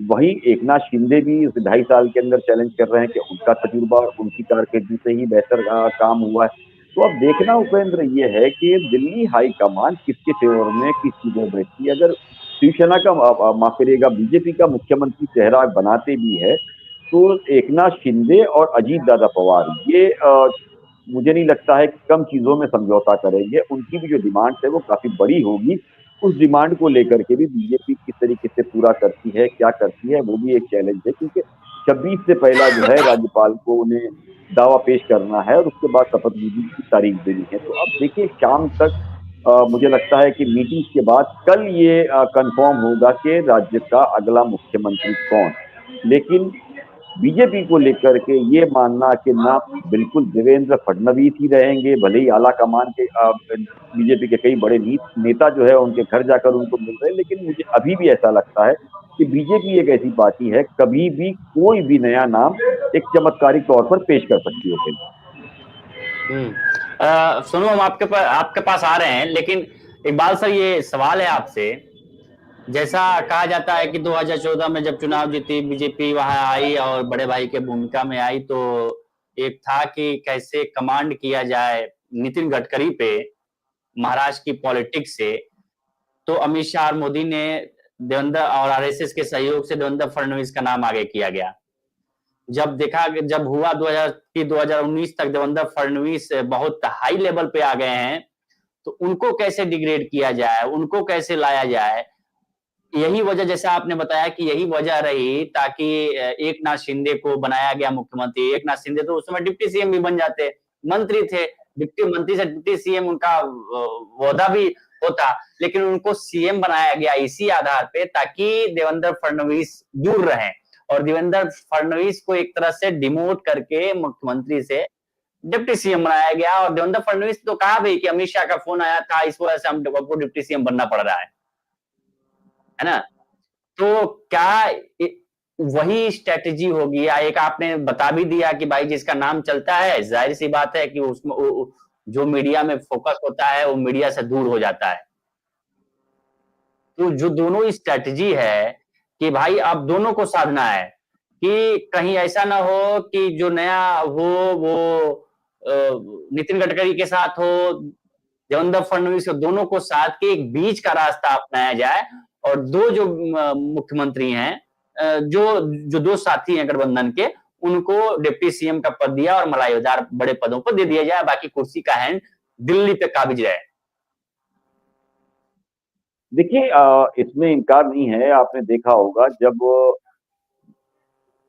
वहीं एकनाथ शिंदे भी इस 2.5 साल के अंदर चैलेंज कर रहे हैं कि उनका तजुर्बा और उनकी कारकिर्दी से ही बेहतर काम हुआ है। तो अब देखना उपेंद्र ये है कि दिल्ली हाईकमान किसके फेवर में, किस चीजों में रहती है। अगर शिवसेना का माफ करिएगा, बीजेपी का मुख्यमंत्री चेहरा बनाते भी है तो एकनाथ शिंदे और अजीत दादा पवार ये मुझे नहीं लगता है कि कम चीजों में समझौता करेंगे। उनकी भी जो डिमांड है वो काफी बड़ी होगी। उस डिमांड को लेकर के भी बीजेपी किस तरीके से पूरा करती है, क्या करती है, वो भी एक चैलेंज है, क्योंकि 26 से पहला जो है राज्यपाल को उन्हें दावा पेश करना है और उसके बाद शपथ विधि की तारीख देनी है। तो अब देखिए शाम तक मुझे लगता है कि मीटिंग के बाद कल ये कंफर्म होगा कि राज्य का अगला मुख्यमंत्री कौन। लेकिन बीजेपी को लेकर के ये मानना कि ना, बिल्कुल देवेंद्र फडणवीस ही रहेंगे, भले ही आला कमान के बीजेपी के कई बड़े नेता जो है उनके घर जाकर उनको मिल रहे हैं, लेकिन मुझे अभी भी ऐसा लगता है कि बीजेपी एक ऐसी पार्टी है, कभी भी कोई भी नया नाम एक चमत्कारिक तौर पर पेश कर सकती है उसे।
सुनो, हम आपके पास आ रहे हैं, लेकिन इकबाल सर, ये सवाल है आपसे। जैसा कहा जाता है कि 2014 में जब चुनाव जीती बीजेपी, वहां आई और बड़े भाई के भूमिका में आई, तो एक था कि कैसे कमांड किया जाए नितिन गडकरी पे महाराष्ट्र की पॉलिटिक्स से। तो अमित शाह और मोदी ने देवेंद्र और आरएसएस के सहयोग से देवेंद्र फडणवीस का नाम आगे किया गया। जब हुआ 2019 तक देवेंद्र फडणवीस बहुत हाई लेवल पे आ गए हैं, तो उनको कैसे डिग्रेड किया जाए, उनको कैसे लाया जाए, यही वजह, जैसा आपने बताया कि यही वजह रही ताकि एक नाथ शिंदे को बनाया गया मुख्यमंत्री। एक नाथ शिंदे तो उस समय डिप्टी सीएम भी बन जाते, मंत्री थे, डिप्टी मंत्री से डिप्टी सीएम उनका ओहदा भी होता, लेकिन उनको सीएम बनाया गया इसी आधार पे ताकि देवेंद्र फडणवीस दूर रहे, और देवेंद्र फडणवीस को एक तरह से डिमोट करके मुख्यमंत्री से डिप्टी सीएम बनाया गया। और देवेंद्र फडणवीस तो कहा भी कि अमित शाह का फोन आया था, इस वजह से हमको डिप्टी सीएम बनना पड़ रहा है ना। तो क्या वही स्ट्रेटेजी होगी, या एक आपने बता भी दिया कि भाई जिसका नाम चलता है, जाहिर सी बात है कि उसमें जो मीडिया में फोकस होता है वो मीडिया से दूर हो जाता है। तो जो दोनों स्ट्रेटेजी है कि भाई अब दोनों को साधना है कि कहीं ऐसा ना हो कि जो नया हो वो नितिन गडकरी के साथ हो, देवेंद्र फडणवीस हो, दोनों को साथ के एक बीच का रास्ता अपनाया जाए, और दो जो मुख्यमंत्री हैं, जो जो दो साथी हैं गठबंधन के, उनको डिप्टी सीएम का पद दिया और मलाईदार बड़े पदों पर दे दिया जाए, बाकी कुर्सी का हैंड दिल्ली पे काबिज रहे।
देखिए, इसमें इनकार नहीं है। आपने देखा होगा जब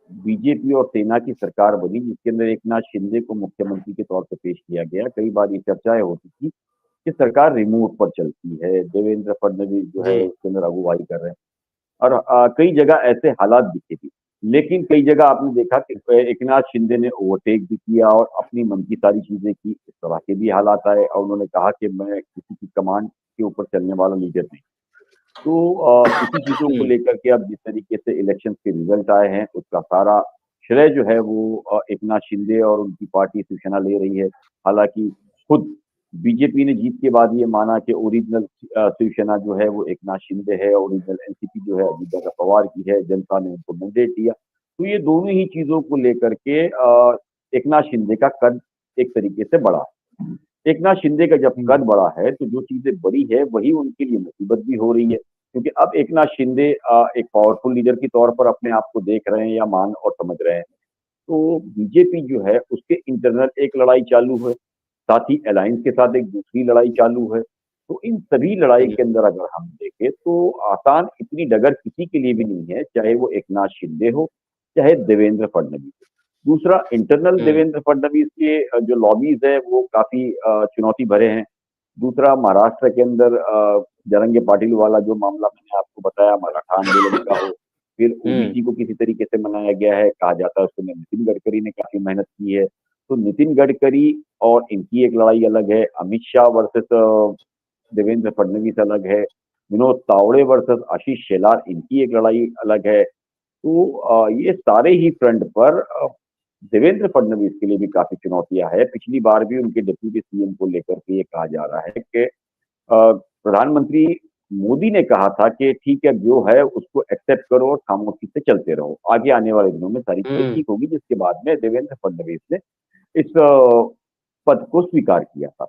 बीजेपी और सेना की सरकार बनी, जिसके अंदर एक नाथ शिंदे को मुख्यमंत्री के तौर पर पेश किया गया, कई बार ये चर्चाएं होती थी कि सरकार रिमोट पर चलती है, देवेंद्र फडणवीस जो है उसके अंदर अगुवाई कर रहे हैं, और कई जगह ऐसे हालात दिखे थे। लेकिन कई जगह आपने देखा कि एकनाथ शिंदे ने ओवरटेक भी किया और अपनी मन की सारी चीजें की, इस तरह के भी हालात आए, और उन्होंने कहा कि मैं किसी की कमांड के ऊपर चलने वाला लीडर नहीं। तो इसी चीजों को लेकर के अब जिस तरीके से इलेक्शन के रिजल्ट आए हैं, उसका सारा श्रेय जो है वो एकनाथ शिंदे और उनकी पार्टी शिवसेना ले रही है। हालांकि खुद बीजेपी ने जीत के बाद ये माना कि ओरिजिनल शिवसेना जो है वो एकनाथ शिंदे है, ओरिजिनल एनसीपी जो है अजित पवार की है, जनता ने उनको मैंडेट दिया। तो ये दोनों ही चीजों को लेकर के एकनाथ शिंदे का कद एक तरीके से बढ़ा। एकनाथ शिंदे का जब कद बढ़ा है तो जो चीजें बड़ी है वही उनके लिए मुसीबत भी हो रही है, क्योंकि अब एकनाथ शिंदे एक पावरफुल लीडर के तौर पर अपने आप को देख रहे हैं या मान और समझ रहे हैं। तो बीजेपी जो है उसके इंटरनल एक लड़ाई चालू है, साथ ही अलायंस के साथ एक दूसरी लड़ाई चालू है। तो इन सभी लड़ाई के अंदर अगर हम देखें तो आसान इतनी डगर किसी के लिए भी नहीं है, चाहे वो एकनाथ शिंदे हो चाहे देवेंद्र फडणवीस। दूसरा, इंटरनल देवेंद्र फडणवीस के जो लॉबीज है वो काफी चुनौती भरे हैं। दूसरा, महाराष्ट्र के अंदर जरंगे पाटिल वाला जो मामला मैंने आपको बताया, मराठा आंदोलन का हो, फिर ओबीसी को किसी तरीके से मनाया गया है, कहा जाता है उसमें नितिन गडकरी ने काफी मेहनत की है। तो नितिन गडकरी और इनकी एक लड़ाई अलग है, अमित शाह वर्सेस देवेंद्र फडणवीस अलग है, विनोद तावड़े वर्सेस आशीष शेलार इनकी एक लड़ाई अलग है। तो ये सारे ही फ्रंट पर देवेंद्र फडणवीस के लिए भी काफी चुनौतियां है। पिछली बार भी उनके डिप्टी सीएम को लेकर के ये कहा जा रहा है कि प्रधानमंत्री मोदी ने कहा था कि ठीक है जो है उसको एक्सेप्ट करो और खामोशी से चलते रहो, आगे आने वाले दिनों में सारी चीजें ठीक होगी, जिसके बाद में देवेंद्र फडणवीस ने इस पद को स्वीकार किया था।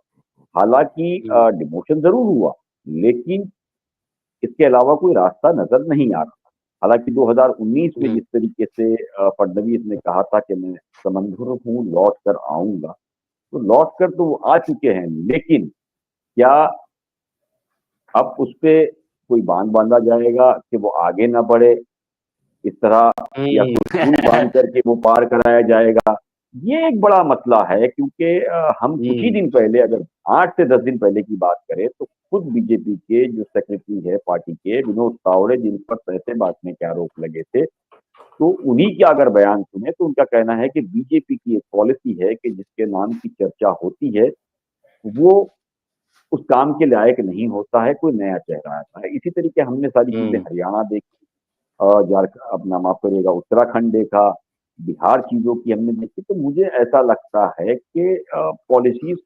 हालांकि डिमोशन जरूर हुआ, लेकिन इसके अलावा कोई रास्ता नजर नहीं आ रहा। हालांकि 2019 में जिस तरीके से फडणवीस ने कहा था कि मैं समंदर हूँ, लौट कर आऊंगा, तो लौट कर तो वो आ चुके हैं, लेकिन क्या अब उस पे कोई बांध बांधा जाएगा कि वो आगे ना बढ़े इस तरह, या कोई पुल बांध करके वो पार कराया जाएगा? ये एक बड़ा मसला है, क्योंकि हम कुछ ही दिन पहले, अगर 8 से 10 दिन पहले की बात करें, तो खुद बीजेपी के जो सेक्रेटरी है पार्टी के, विनोद तावड़े, जिन पर पैसे बांटने के आरोप लगे थे, तो उन्हीं के अगर बयान सुने तो उनका कहना है कि बीजेपी की एक पॉलिसी है कि जिसके नाम की चर्चा होती है वो उस काम के लायक नहीं होता है, कोई नया चेहरा आता है। इसी तरीके हमने सारी चीजें हरियाणा देखी, झारखंड, अपना माफ करिएगा, उत्तराखंड देखा, बिहार चीजों की हमने देखी। तो मुझे ऐसा लगता है कि पॉलिसीज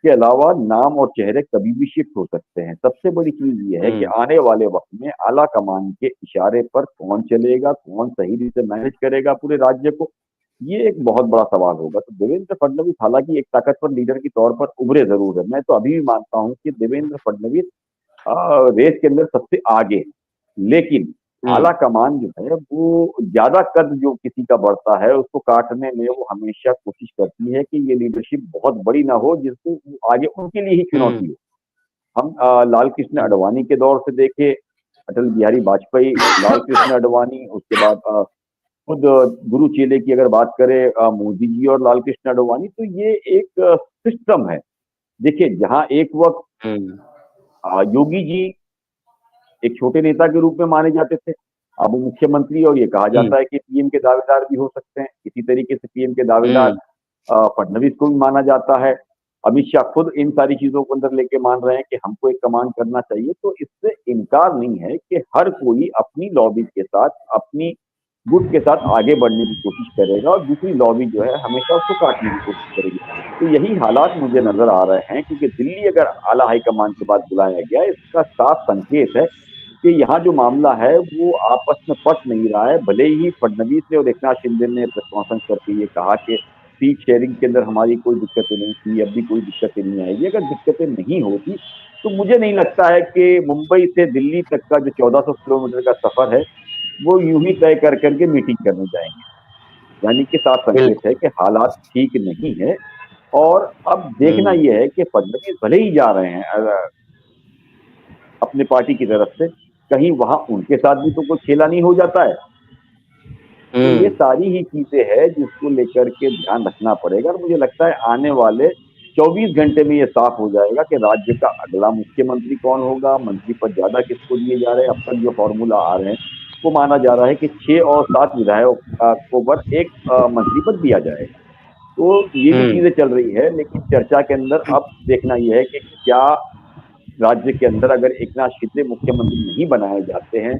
के अलावा नाम और चेहरे कभी भी शिफ्ट हो सकते हैं। सबसे बड़ी चीज ये है कि आने वाले वक्त में आला कमान के इशारे पर कौन चलेगा, कौन सही रीति से मैनेज करेगा पूरे राज्य को, ये एक बहुत बड़ा सवाल होगा। तो देवेंद्र फडणवीस हालांकि एक ताकतवर लीडर के तौर पर उभरे जरूर है, मैं तो अभी भी मानता हूं कि देवेंद्र फडणवीस रेस के अंदर सबसे आगे, लेकिन आला कमान जो है वो ज्यादा कद जो किसी का बढ़ता है उसको काटने में वो हमेशा कोशिश करती है कि ये लीडरशिप बहुत बड़ी ना हो जिससे आगे उनके लिए ही चुनौती हो। हम लाल कृष्ण आडवाणी के दौर से देखे अटल बिहारी वाजपेयी, लाल कृष्ण आडवाणी, उसके बाद खुद गुरु चेले की अगर बात करें मोदी जी और लाल कृष्ण आडवाणी, तो ये एक सिस्टम है। देखिए, जहां एक वक्त योगी जी एक छोटे नेता के रूप में माने जाते थे, अब वो मुख्यमंत्री, और ये कहा जाता है कि पीएम के दावेदार भी हो सकते हैं। इसी तरीके से पीएम के दावेदार फडणवीस को भी माना जाता है। अमित शाह खुद इन सारी चीजों को अंदर लेके मान रहे हैं कि हमको एक कमांड करना चाहिए। तो इससे इनकार नहीं है कि हर कोई अपनी लॉबी के साथ, अपनी गुट के साथ आगे बढ़ने की कोशिश करेगा और दूसरी लॉबी जो है हमेशा उसको काटने की कोशिश करेगी। तो यही हालात मुझे नजर आ रहे हैं, क्योंकि दिल्ली अगर आला हाईकमान के बाद बुलाया गया, इसका साफ संकेत है कि यहाँ जो मामला है वो आपस में पट नहीं रहा है। भले ही फडणवीस ने और एकनाथ शिंदे ने प्रेस कॉन्फ्रेंस करके ये कहा कि सीट शेयरिंग के अंदर हमारी कोई दिक्कतें नहीं थी, अब भी कोई दिक्कतें नहीं आएगी। अगर दिक्कतें नहीं होती तो मुझे नहीं लगता है कि मुंबई से दिल्ली तक का जो 1400 किलोमीटर का सफर है वो यूं ही तय कर करके मीटिंग करने जाएंगे। यानी कि साफ संकेत है कि हालात ठीक नहीं है। और अब देखना यह है कि फडणवीस भले ही जा रहे हैं अपने पार्टी की तरफ से, कहीं वहां उनके साथ भी तो कोई खेला नहीं हो जाता है। तो ये सारी ही चीजें हैं जिसको लेकर के ध्यान रखना पड़ेगा, और मुझे लगता है आने वाले 24 घंटे में ये साफ हो जाएगा कि राज्य का अगला मुख्यमंत्री कौन होगा, मंत्री पद ज्यादा किसको दिए जा रहे हैं। अब तक जो फॉर्मूला आ रहे हैं वो माना जा रहा है कि 6 और 7 विधायकों पर एक मंत्री पद दिया जाएगा। तो ये भी चीजें चल रही है, लेकिन चर्चा के अंदर अब देखना यह है कि क्या राज्य के अंदर अगर एकनाथ शिंदे मुख्यमंत्री नहीं बनाए जाते हैं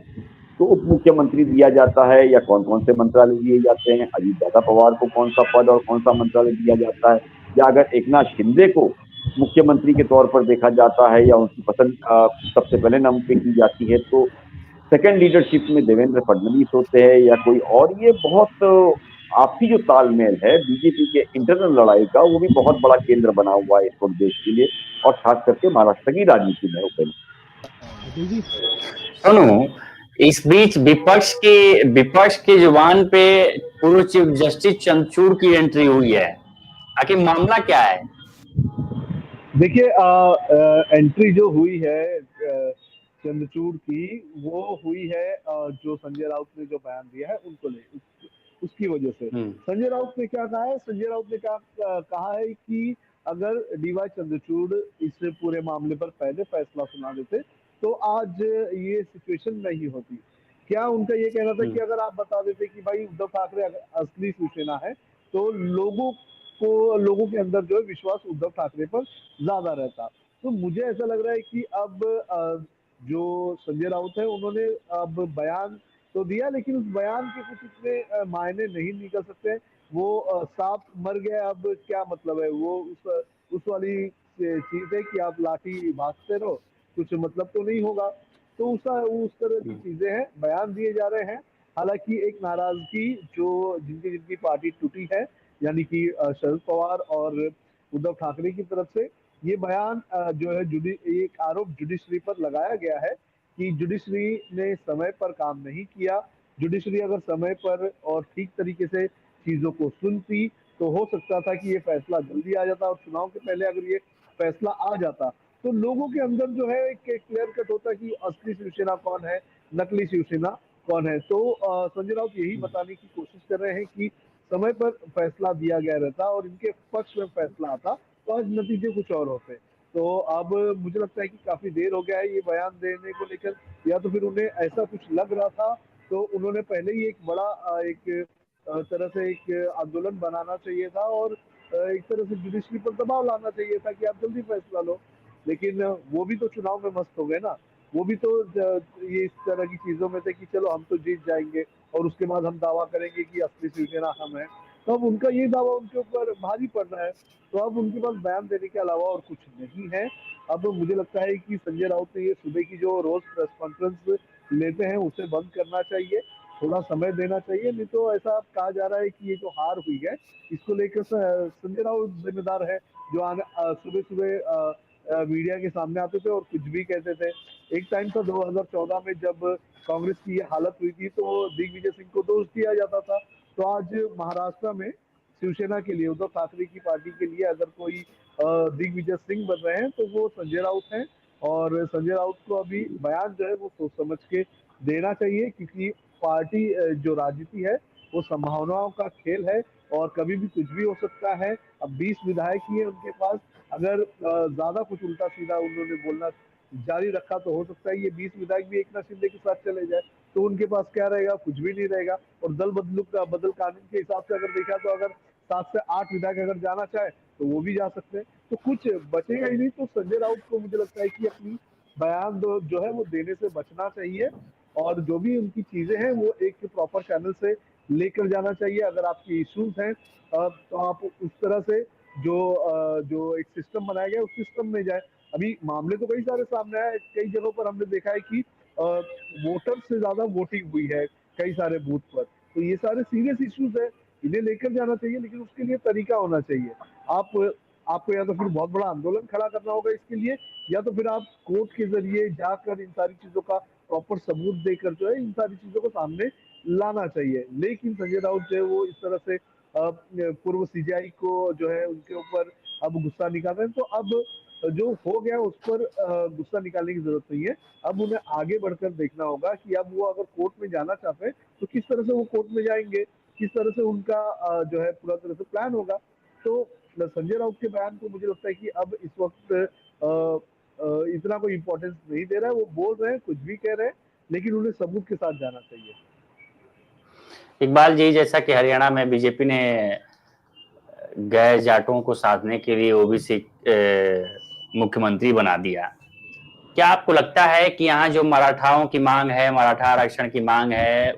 तो उप मुख्यमंत्री दिया जाता है, या कौन कौन से मंत्रालय दिए जाते हैं, अजीत पवार को कौन सा पद और कौन सा मंत्रालय दिया जाता है, या अगर एकनाथ शिंदे को मुख्यमंत्री के तौर पर देखा जाता है या उनकी पसंद सबसे पहले नाम पे की जाती है, तो सेकंड लीडरशिप में देवेंद्र फडणवीस होते हैं या कोई और। ये बहुत आपसी जो तालमेल है बीजेपी के इंटरनल लड़ाई का, वो भी बहुत बड़ा केंद्र बना हुआ है इस वक्त देश के लिए, और खास करके महाराष्ट्र की राजनीति में ओपन।
सुनो, इस बीच विपक्ष की जुबान पे पूर्व चीफ जस्टिस चंद्रचूड़ की एंट्री हुई है। आखिर मामला क्या है?
देखिए, एंट्री जो हुई है चंद्रचूड़ की, वो हुई है जो संजय राउत ने जो बयान दिया है उनको उसकी वजह से। संजय राउत ने क्या कहा है? संजय राउत ने कहा है कि अगर डीवाई चंद्रचूड़ इस पूरे मामले पर पहले फैसला सुना देते तो आज ये सिचुएशन नहीं होती। क्या उनका ये कहना था कि अगर आप बता देते कि भाई उद्धव ठाकरे असली शिवसेना है तो लोगों के अंदर जो है विश्वास उद्धव ठाकरे पर ज्यादा रहता। तो मुझे ऐसा लग रहा है कि अब जो संजय राउत है उन्होंने अब बयान तो दिया, लेकिन उस बयान के कुछ इतने मायने नहीं निकल सकते। वो सांप मर गया, अब क्या मतलब है? वो उस वाली चीज है कि आप लाठी भागते रहो, कुछ मतलब तो नहीं होगा। तो उस तरह की चीजें हैं, बयान दिए जा रहे हैं। हालांकि एक नाराजगी जो जिनकी पार्टी टूटी है, यानी कि शरद पवार और उद्धव ठाकरे की तरफ से ये बयान जो है एक आरोप जुडिशरी पर लगाया गया है कि जुडिशरी ने समय पर काम नहीं किया। जुडिशरी अगर समय पर और ठीक तरीके से चीजों को सुनती तो हो सकता था कि ये फैसला जल्दी आ जाता, और चुनाव के पहले अगर ये फैसला आ जाता तो लोगों के अंदर जो है एक क्लियर कट होता कि असली शिवसेना कौन है, नकली शिवसेना कौन है। तो संजय राउत यही बताने की कोशिश कर रहे हैं कि समय पर फैसला दिया गया रहता और इनके पक्ष में फैसला आता तो आज नतीजे कुछ और होते। तो अब मुझे लगता है कि काफी देर हो गया है ये बयान देने को लेकर, या तो फिर उन्हें ऐसा कुछ लग रहा था तो उन्होंने पहले ही एक बड़ा एक तरह से एक आंदोलन बनाना चाहिए था और एक तरह से जुडिशरी पर दबाव लाना चाहिए था कि आप जल्दी फैसला लो। लेकिन वो भी तो चुनाव में मस्त हो गए ना, वो भी तो ये इस तरह की चीजों में थे कि चलो हम तो जीत जाएंगे और उसके बाद हम दावा करेंगे कि असली शिवसेना हम है। तो अब उनका ये दावा उनके ऊपर भारी पड़ रहा है। तो अब उनके पास बयान देने के अलावा और कुछ नहीं है। अब मुझे लगता है कि संजय राउत ने ये सुबह की जो रोज प्रेस कॉन्फ्रेंस लेते हैं उसे बंद करना चाहिए, थोड़ा समय देना चाहिए। नहीं तो ऐसा कहा जा रहा है कि ये जो हार हुई है इसको लेकर संजय राउत जिम्मेदार है, जो सुबह सुबह मीडिया के सामने आते थे और कुछ भी कहते थे। एक टाइम था 2014 में जब कांग्रेस की ये हालत हुई थी तो दिग्विजय सिंह को दोष दिया जाता था। तो आज महाराष्ट्र में शिवसेना के लिए, उद्धव ठाकरे की पार्टी के लिए अगर कोई दिग्विजय सिंह बन रहे हैं तो वो संजय राउत हैं। और संजय राउत को अभी बयान जो है वो सोच समझ के देना चाहिए, क्योंकि पार्टी जो राजनीति है वो संभावनाओं का खेल है और कभी भी कुछ भी हो सकता है। अब 20 विधायक ही है उनके पास, अगर ज्यादा कुछ उल्टा सीधा उन्होंने बोलना जारी रखा तो हो सकता है ये 20 विधायक भी एकनाथ शिंदे के साथ चले जाए, तो उनके पास क्या रहेगा, कुछ भी नहीं रहेगा। और दल बदल कानून के हिसाब से अगर देखा तो अगर 7 से 8 विधायक अगर जाना चाहे तो वो भी जा सकते हैं, तो कुछ बचेगा ही नहीं। तो संजय राउत को मुझे लगता है कि अपनी बयान जो है वो देने से बचना चाहिए, और जो भी उनकी चीजें हैं वो एक प्रॉपर चैनल से लेकर जाना चाहिए। अगर आपके इश्यूज हैं तो आप उस तरह से जो एक सिस्टम बनाया गया है, उस सिस्टम में जाए। अभी मामले तो कई सारे सामने आए, कई जगहों पर हमने देखा है कि वोटर से ज्यादा वोटिंग हुई है कई सारे बूथ पर, तो ये सारे सीरियस इश्यूज है, इन्हें लेकर जाना चाहिए, लेकिन उसके लिए तरीका होना चाहिए। आप आपको या तो फिर बहुत बड़ा आंदोलन खड़ा करना होगा इसके लिए, या तो फिर आप कोर्ट के जरिए जाकर इन सारी चीजों का प्रॉपर सबूत देकर जो है इन सारी चीजों को सामने लाना चाहिए। लेकिन संजय राउत जो है वो इस तरह से पूर्व सीजीआई को जो है उनके ऊपर अब गुस्सा निकाल रहे हैं, तो अब जो हो गया उस पर गुस्सा निकालने की जरूरत नहीं है। अब उन्हें आगे बढ़कर देखना होगा कि अब वो अगर कोर्ट में जाना चाहते हैं तो किस तरह से वो कोर्ट में जाएंगे, किस तरह से उनका जो है पूरा तरह से प्लान होगा। तो संजय राउत के बयान को मुझे लगता है कि अब इस वक्त इतना कोई इम्पोर्टेंस नहीं दे रहा है। वो बोल रहे हैं, कुछ भी कह रहे हैं, लेकिन उन्हें सबूत के साथ जाना चाहिए।
इकबाल जी, जैसा कि हरियाणा में बीजेपी ने गैर जाटों को साधने के लिए ओबीसी मुख्यमंत्री बना दिया, क्या आपको लगता है कि यहाँ जो मराठाओं की मांग है, मराठा आरक्षण की मांग है,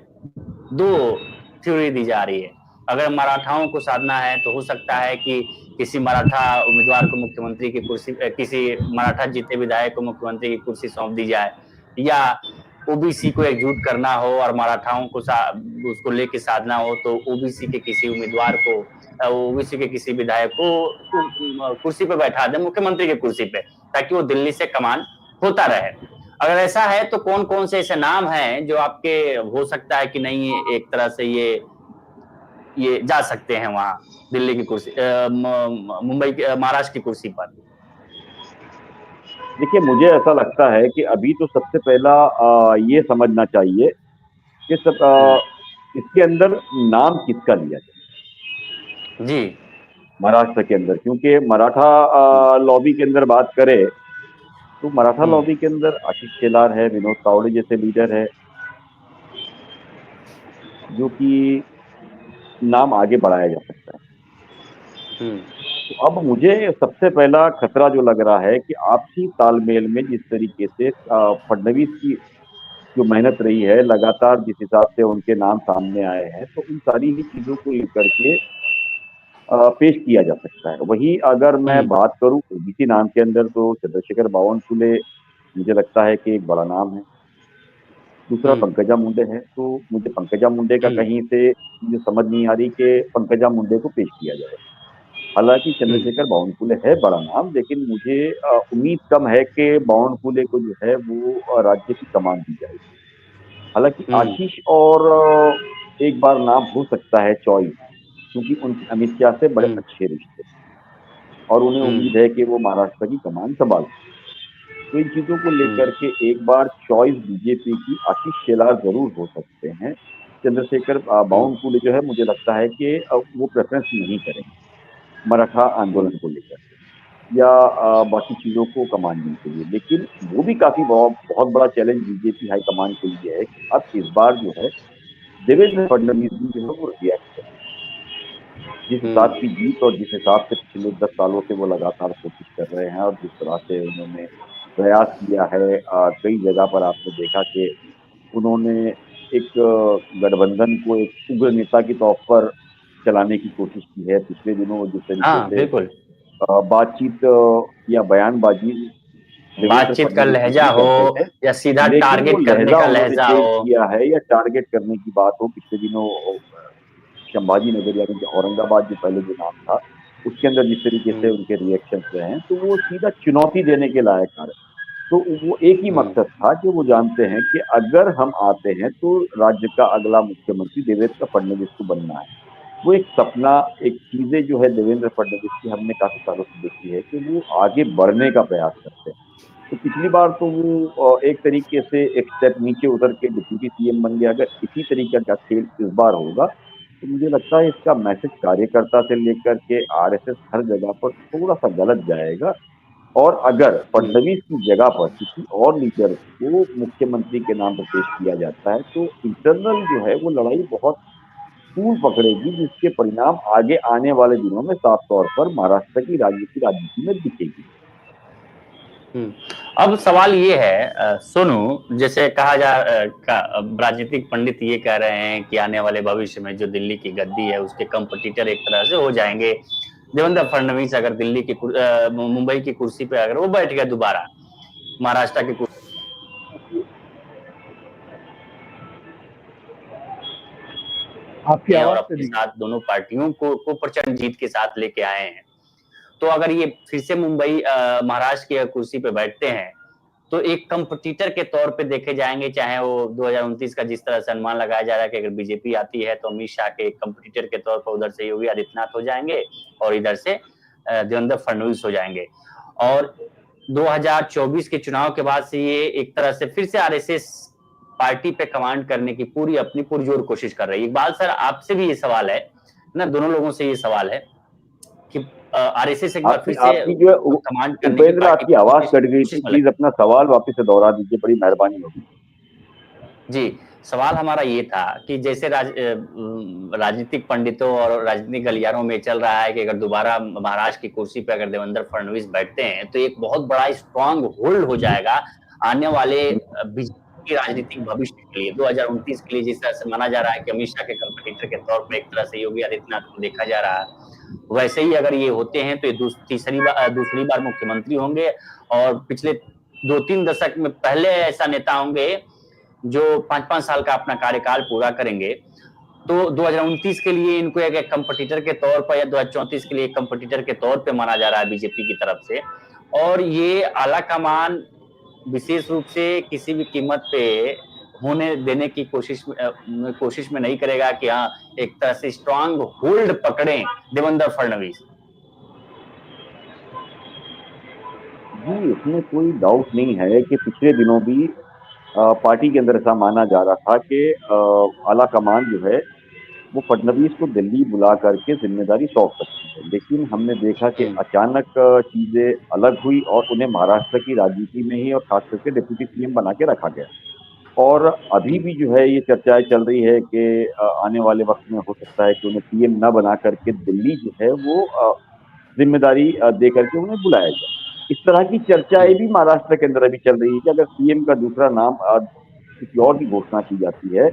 दो थ्योरी दी जा रही है। अगर मराठाओं को साधना है तो हो सकता है कि किसी मराठा उम्मीदवार को मुख्यमंत्री की कुर्सी, किसी मराठा जीते विधायक को मुख्यमंत्री की कुर्सी सौंप दी जाए, या ओबीसी को एकजुट करना हो और मराठाओं को उसको लेके साधना हो तो ओबीसी के किसी उम्मीदवार को, ओबीसी के किसी विधायक को कुर्सी पे बैठा दे, मुख्यमंत्री की कुर्सी पे, ताकि वो दिल्ली से कमान होता रहे। अगर ऐसा है तो कौन कौन से ऐसे नाम हैं जो आपके हो सकता है कि नहीं एक तरह से ये जा सकते हैं वहां दिल्ली की कुर्सी, मुंबई की, महाराष्ट्र की कुर्सी पर?
देखिए, मुझे ऐसा लगता है कि अभी तो सबसे पहला ये समझना चाहिए कि इसके अंदर नाम किसका लिया जाए
जी।
महाराष्ट्र के अंदर, क्योंकि मराठा लॉबी के अंदर बात करें तो मराठा लॉबी के अंदर आशीष शेलार है, विनोद तावड़े जैसे लीडर है, जो कि नाम आगे बढ़ाया जा सकता है। तो अब मुझे सबसे पहला खतरा जो लग रहा है कि आपसी तालमेल में जिस तरीके से फडणवीस की जो मेहनत रही है, लगातार जिस हिसाब से उनके नाम सामने आए हैं, तो उन सारी ही चीजों को लेकर के पेश किया जा सकता है। वही अगर मैं बात करूं ओबीसी नाम के अंदर, तो चंद्रशेखर बावनकुले मुझे लगता है कि एक बड़ा नाम है। दूसरा पंकजा मुंडे है, तो मुझे पंकजा मुंडे का कहीं से मुझे समझ नहीं आ रही कि पंकजा मुंडे को पेश किया जाए। हालांकि चंद्रशेखर बावनकुले है बड़ा नाम, लेकिन मुझे उम्मीद कम है कि बावनकुले को जो है वो राज्य की कमान दी जाएगी। हालांकि आशीष और एक बार नाम हो सकता है चॉइस, क्योंकि उनके अमित शाह से बड़े अच्छे रिश्ते और उन्हें उम्मीद है कि वो महाराष्ट्र की कमान संभाल। तो इन चीजों को लेकर के एक बार चॉइस बीजेपी की आशीष शेलार जरूर हो सकते हैं। चंद्रशेखर बावनकुले जो है मुझे लगता है कि वो प्रेफरेंस नहीं करेंगे मराठा आंदोलन को लेकर या बाकी चीजों को कमाने के लिए। लेकिन वो भी काफी बहुत बड़ा चैलेंज बीजेपी हाईकमान के लिए है कि अब इस बार जो है देवेंद्र फडणवीस भी जो है वो रिएक्ट करें। जिस हिसाब की जीत और जिस हिसाब से पिछले 10 सालों से वो लगातार कोशिश कर रहे हैं और जिस तरह से उन्होंने प्रयास किया है, कई जगह पर आपने देखा कि उन्होंने एक गठबंधन को एक उग्र नेता के तौर पर चलाने की कोशिश की है। पिछले दिनों जिस तरीके से बातचीत या बयानबाजी
बातचीत का लहजा हो या सीधा टारगेट करने का लहजा हो
किया है, या टारगेट करने की बात हो। पिछले दिनों संभाजी नगर यानी कि औरंगाबाद जो पहले जो नाम था, उसके अंदर जिस तरीके से उनके रिएक्शन रहे हैं, तो वो सीधा चुनौती देने के लायक है। तो वो एक ही मकसद था कि वो जानते हैं कि अगर हम आते हैं तो राज्य का अगला मुख्यमंत्री देवेंद्र फडणवीस को बनना है। वो एक सपना, एक चीजें जो है देवेंद्र फडणवीस की हमने काफी सालों से देखी है कि वो आगे बढ़ने का प्रयास करते हैं। तो पिछली बार तो वो एक तरीके से एक स्टेप नीचे उतर के डिप्टी सीएम बन गया। अगर इसी तरीके का खेल इस बार होगा तो मुझे लगता है इसका मैसेज कार्यकर्ता से लेकर के आरएसएस हर जगह पर थोड़ा सा गलत जाएगा। और अगर फडणवीस की जगह पर किसी और लीडर को मुख्यमंत्री के नाम पर पेश किया जाता है तो इंटरनल जो है वो लड़ाई बहुत तूल पकड़ेगी, जिसके परिणाम आगे आने वाले दिनों में साफ तौर पर महाराष्ट्र की राजनीति में दिखेगी।
अब सवाल ये है सोनू, जैसे कहा राजनीतिक पंडित ये कह रहे हैं कि आने वाले भविष्य में जो दिल्ली की गद्दी है उसके कंपटीटर एक तरह से हो जाएंगे देवेंद्र फडणवीस। अगर दिल्ली की मुंबई की कुर्सी पे अगर वो बैठ गया दोबारा महाराष्ट्र की कुर्सी,
आपकी
और
आवाज
अपने साथ दोनों पार्टियों को प्रचंड जीत के साथ लेके आए हैं, तो अगर ये फिर से मुंबई महाराष्ट्र की कुर्सी पे बैठते हैं तो एक कंपटीटर के तौर पे देखे जाएंगे, चाहे वो 2029 का जिस तरह से अनुमान लगाया जा रहा है कि अगर बीजेपी आती है तो अमित शाह के कंपटीटर के तौर पर उधर से योगी आदित्यनाथ हो जाएंगे और इधर से देवेंद्र फडणवीस हो जाएंगे। और 2024 के चुनाव के बाद से ये एक तरह से फिर से आरएसएस पार्टी पे कमांड करने की पूरी अपनी पुरजोर कोशिश कर रही है। इकबाल सर, आपसे भी ये सवाल है ना, दोनों लोगों से ये सवाल है कि आरएसएस एक बार फिर से
आपकी जो है
कमांड करने
उपेंद्र, आपकी आवाज कट गई थी, प्लीज अपना सवाल वापस से दोहरा दीजिए, बड़ी मेहरबानी होगी।
जी, सवाल हमारा ये था कि जैसे राजनीतिक पंडितों और राजनीतिक गलियारों में चल रहा है कि अगर दोबारा महाराष्ट्र की कुर्सी पे अगर देवेंद्र फडणवीस बैठते हैं तो एक बहुत बड़ा स्ट्रांग होल्ड हो जाएगा आने वाले बीजेपी के राजनीतिक भविष्य के लिए 2029 के लिए। जिस तरह से माना जा रहा है कि अमित शाह के कंपटीटर के तौर पर एक तरह से योगी आदित्यनाथ को देखा जा रहा है, वैसे ही अगर ये होते हैं तो ये दूसरी बार मुख्यमंत्री होंगे और पिछले 2-3 दशक में पहले ऐसा नेता होंगे जो 5-5 साल का अपना कार्यकाल पूरा करेंगे। तो 2029 के लिए इनको एक कंपटीटर के तौर पर या 2034 के लिए एक कंपटीटर के तौर पे माना जा रहा है बीजेपी की तरफ से। और ये आला कमान विशेष रूप से किसी भी कीमत पे होने देने की कोशिश में नहीं करेगा कि हाँ एक तरह से स्ट्रांग होल्ड पकड़े देवेंद्र फडणवीस।
जी, इसमें कोई डाउट नहीं है कि पिछले दिनों भी पार्टी के अंदर ऐसा माना जा रहा था कि आला कमान जो है वो फडणवीस को दिल्ली बुला करके जिम्मेदारी सौंप सकती है, लेकिन हमने देखा कि अचानक चीजें अलग हुई और उन्हें महाराष्ट्र की राजनीति में ही और खास करके डिप्टी सीएम बना के रखा गया। और अभी भी जो है ये चर्चाएं चल रही है कि आने वाले वक्त में हो सकता है कि उन्हें सीएम न बना करके दिल्ली जो है वो जिम्मेदारी दे करके उन्हें बुलाया जाए। इस तरह की चर्चाएं भी महाराष्ट्र के अंदर अभी चल रही है कि अगर सीएम का दूसरा नाम किसी और की घोषणा की जाती है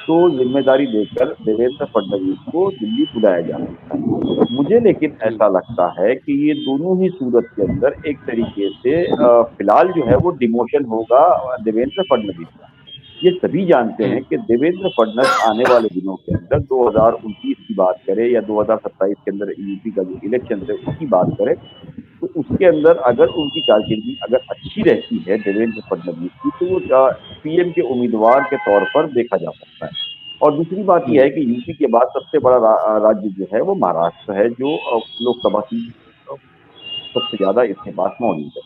तो जिम्मेदारी देकर देवेंद्र फडणवीस को दिल्ली बुलाया जा सकता है। मुझे लेकिन ऐसा लगता है कि ये दोनों ही सूरत के अंदर एक तरीके से फिलहाल जो है वो डिमोशन होगा देवेंद्र फडणवीस का। ये सभी जानते हैं कि देवेंद्र फडणवीस आने वाले दिनों के अंदर 2029 की बात करें या 2027 के अंदर यूपी का जो इलेक्शन है उसकी बात करें तो उसके अंदर अगर उनकी कारकिर्दी अगर अच्छी रहती है देवेंद्र फडणवीस की तो वो पीएम के उम्मीदवार के तौर पर देखा जा सकता है। और दूसरी बात यह है कि यूपी के बाद सबसे बड़ा राज्य जो है वो महाराष्ट्र है, जो लोकसभा सीट सबसे ज्यादा इसके पास मौजूद है।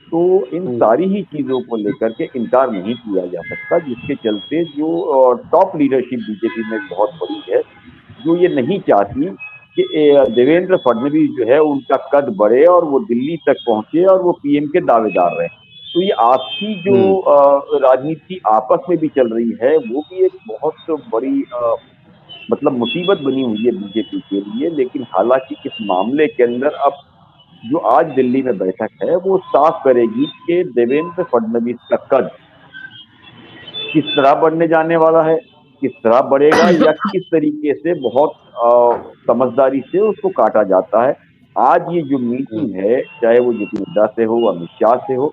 तो इन सारी ही चीजों को लेकर के इनकार नहीं किया जा सकता, जिसके चलते जो टॉप लीडरशिप बीजेपी में बहुत बड़ी है, जो ये नहीं चाहती कि देवेंद्र फडणवीस जो है उनका कद बढ़े और वो दिल्ली तक पहुंचे और वो पीएम के दावेदार रहे। तो ये आपसी जो राजनीति आपस में भी चल रही है वो भी एक बहुत बड़ी मतलब मुसीबत बनी हुई है बीजेपी के लिए। लेकिन हालांकि इस मामले के अंदर अब जो आज दिल्ली में बैठक है वो साफ करेगी कि देवेंद्र फडणवीस का कद किस तरह बढ़ने जाने वाला है, किस तरह बढ़ेगा या किस तरीके से बहुत समझदारी से उसको काटा जाता है। आज ये जो मीटिंग है, चाहे वो जेपी नड्डा से हो, अमित शाह से हो,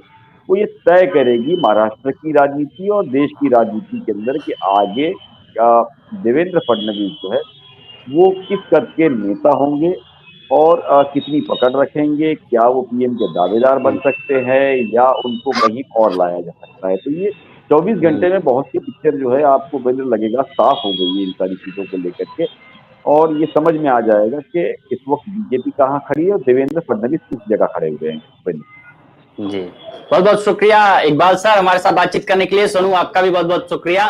वो ये तय करेगी महाराष्ट्र की राजनीति और देश की राजनीति के अंदर कि आगे देवेंद्र फडणवीस जो है वो किस कद के नेता होंगे और कितनी पकड़ रखेंगे, क्या वो पीएम के दावेदार बन सकते हैं या उनको कहीं और लाया जा सकता है। तो ये 24 घंटे में बहुत सी पिक्चर जो है आपको बेहतर लगेगा साफ हो गई है इन सारी चीजों को लेकर के, और ये समझ में आ जाएगा कि इस वक्त बीजेपी कहाँ खड़ी है और देवेंद्र फडणवीस किस जगह खड़े हुए हैं।
जी, बहुत बहुत शुक्रिया इकबाल सर हमारे साथ बातचीत करने के लिए। सोनू आपका भी बहुत बहुत शुक्रिया।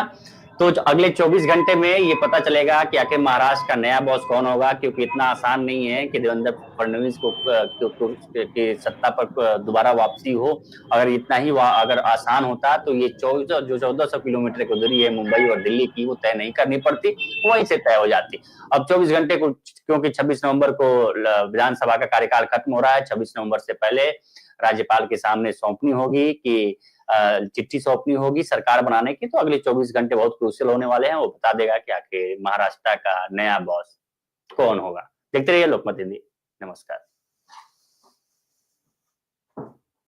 तो अगले 24 घंटे में ये पता चलेगा कि आखिर महाराष्ट्र का नया बॉस कौन होगा, क्योंकि इतना आसान नहीं है कि देवेंद्र फडणवीस को की सत्ता पर दोबारा वापसी हो। अगर इतना ही अगर आसान होता तो ये 1400 किलोमीटर की दूरी है मुंबई और दिल्ली की, वो तय नहीं करनी पड़ती, वहीं से तय हो जाती। अब 24 घंटे को, क्योंकि 26 नवंबर को विधानसभा का कार्यकाल खत्म हो रहा है, 26 नवंबर से पहले राज्यपाल के सामने सौंपनी होगी कि चिट्ठी सौंपनी होगी सरकार बनाने की। तो अगले 24 घंटे बहुत क्रूशियल होने वाले हैं, वो बता देगा कि आखिर महाराष्ट्र का नया बॉस कौन होगा। देखते रहिए लोकमत हिंदी। नमस्कार।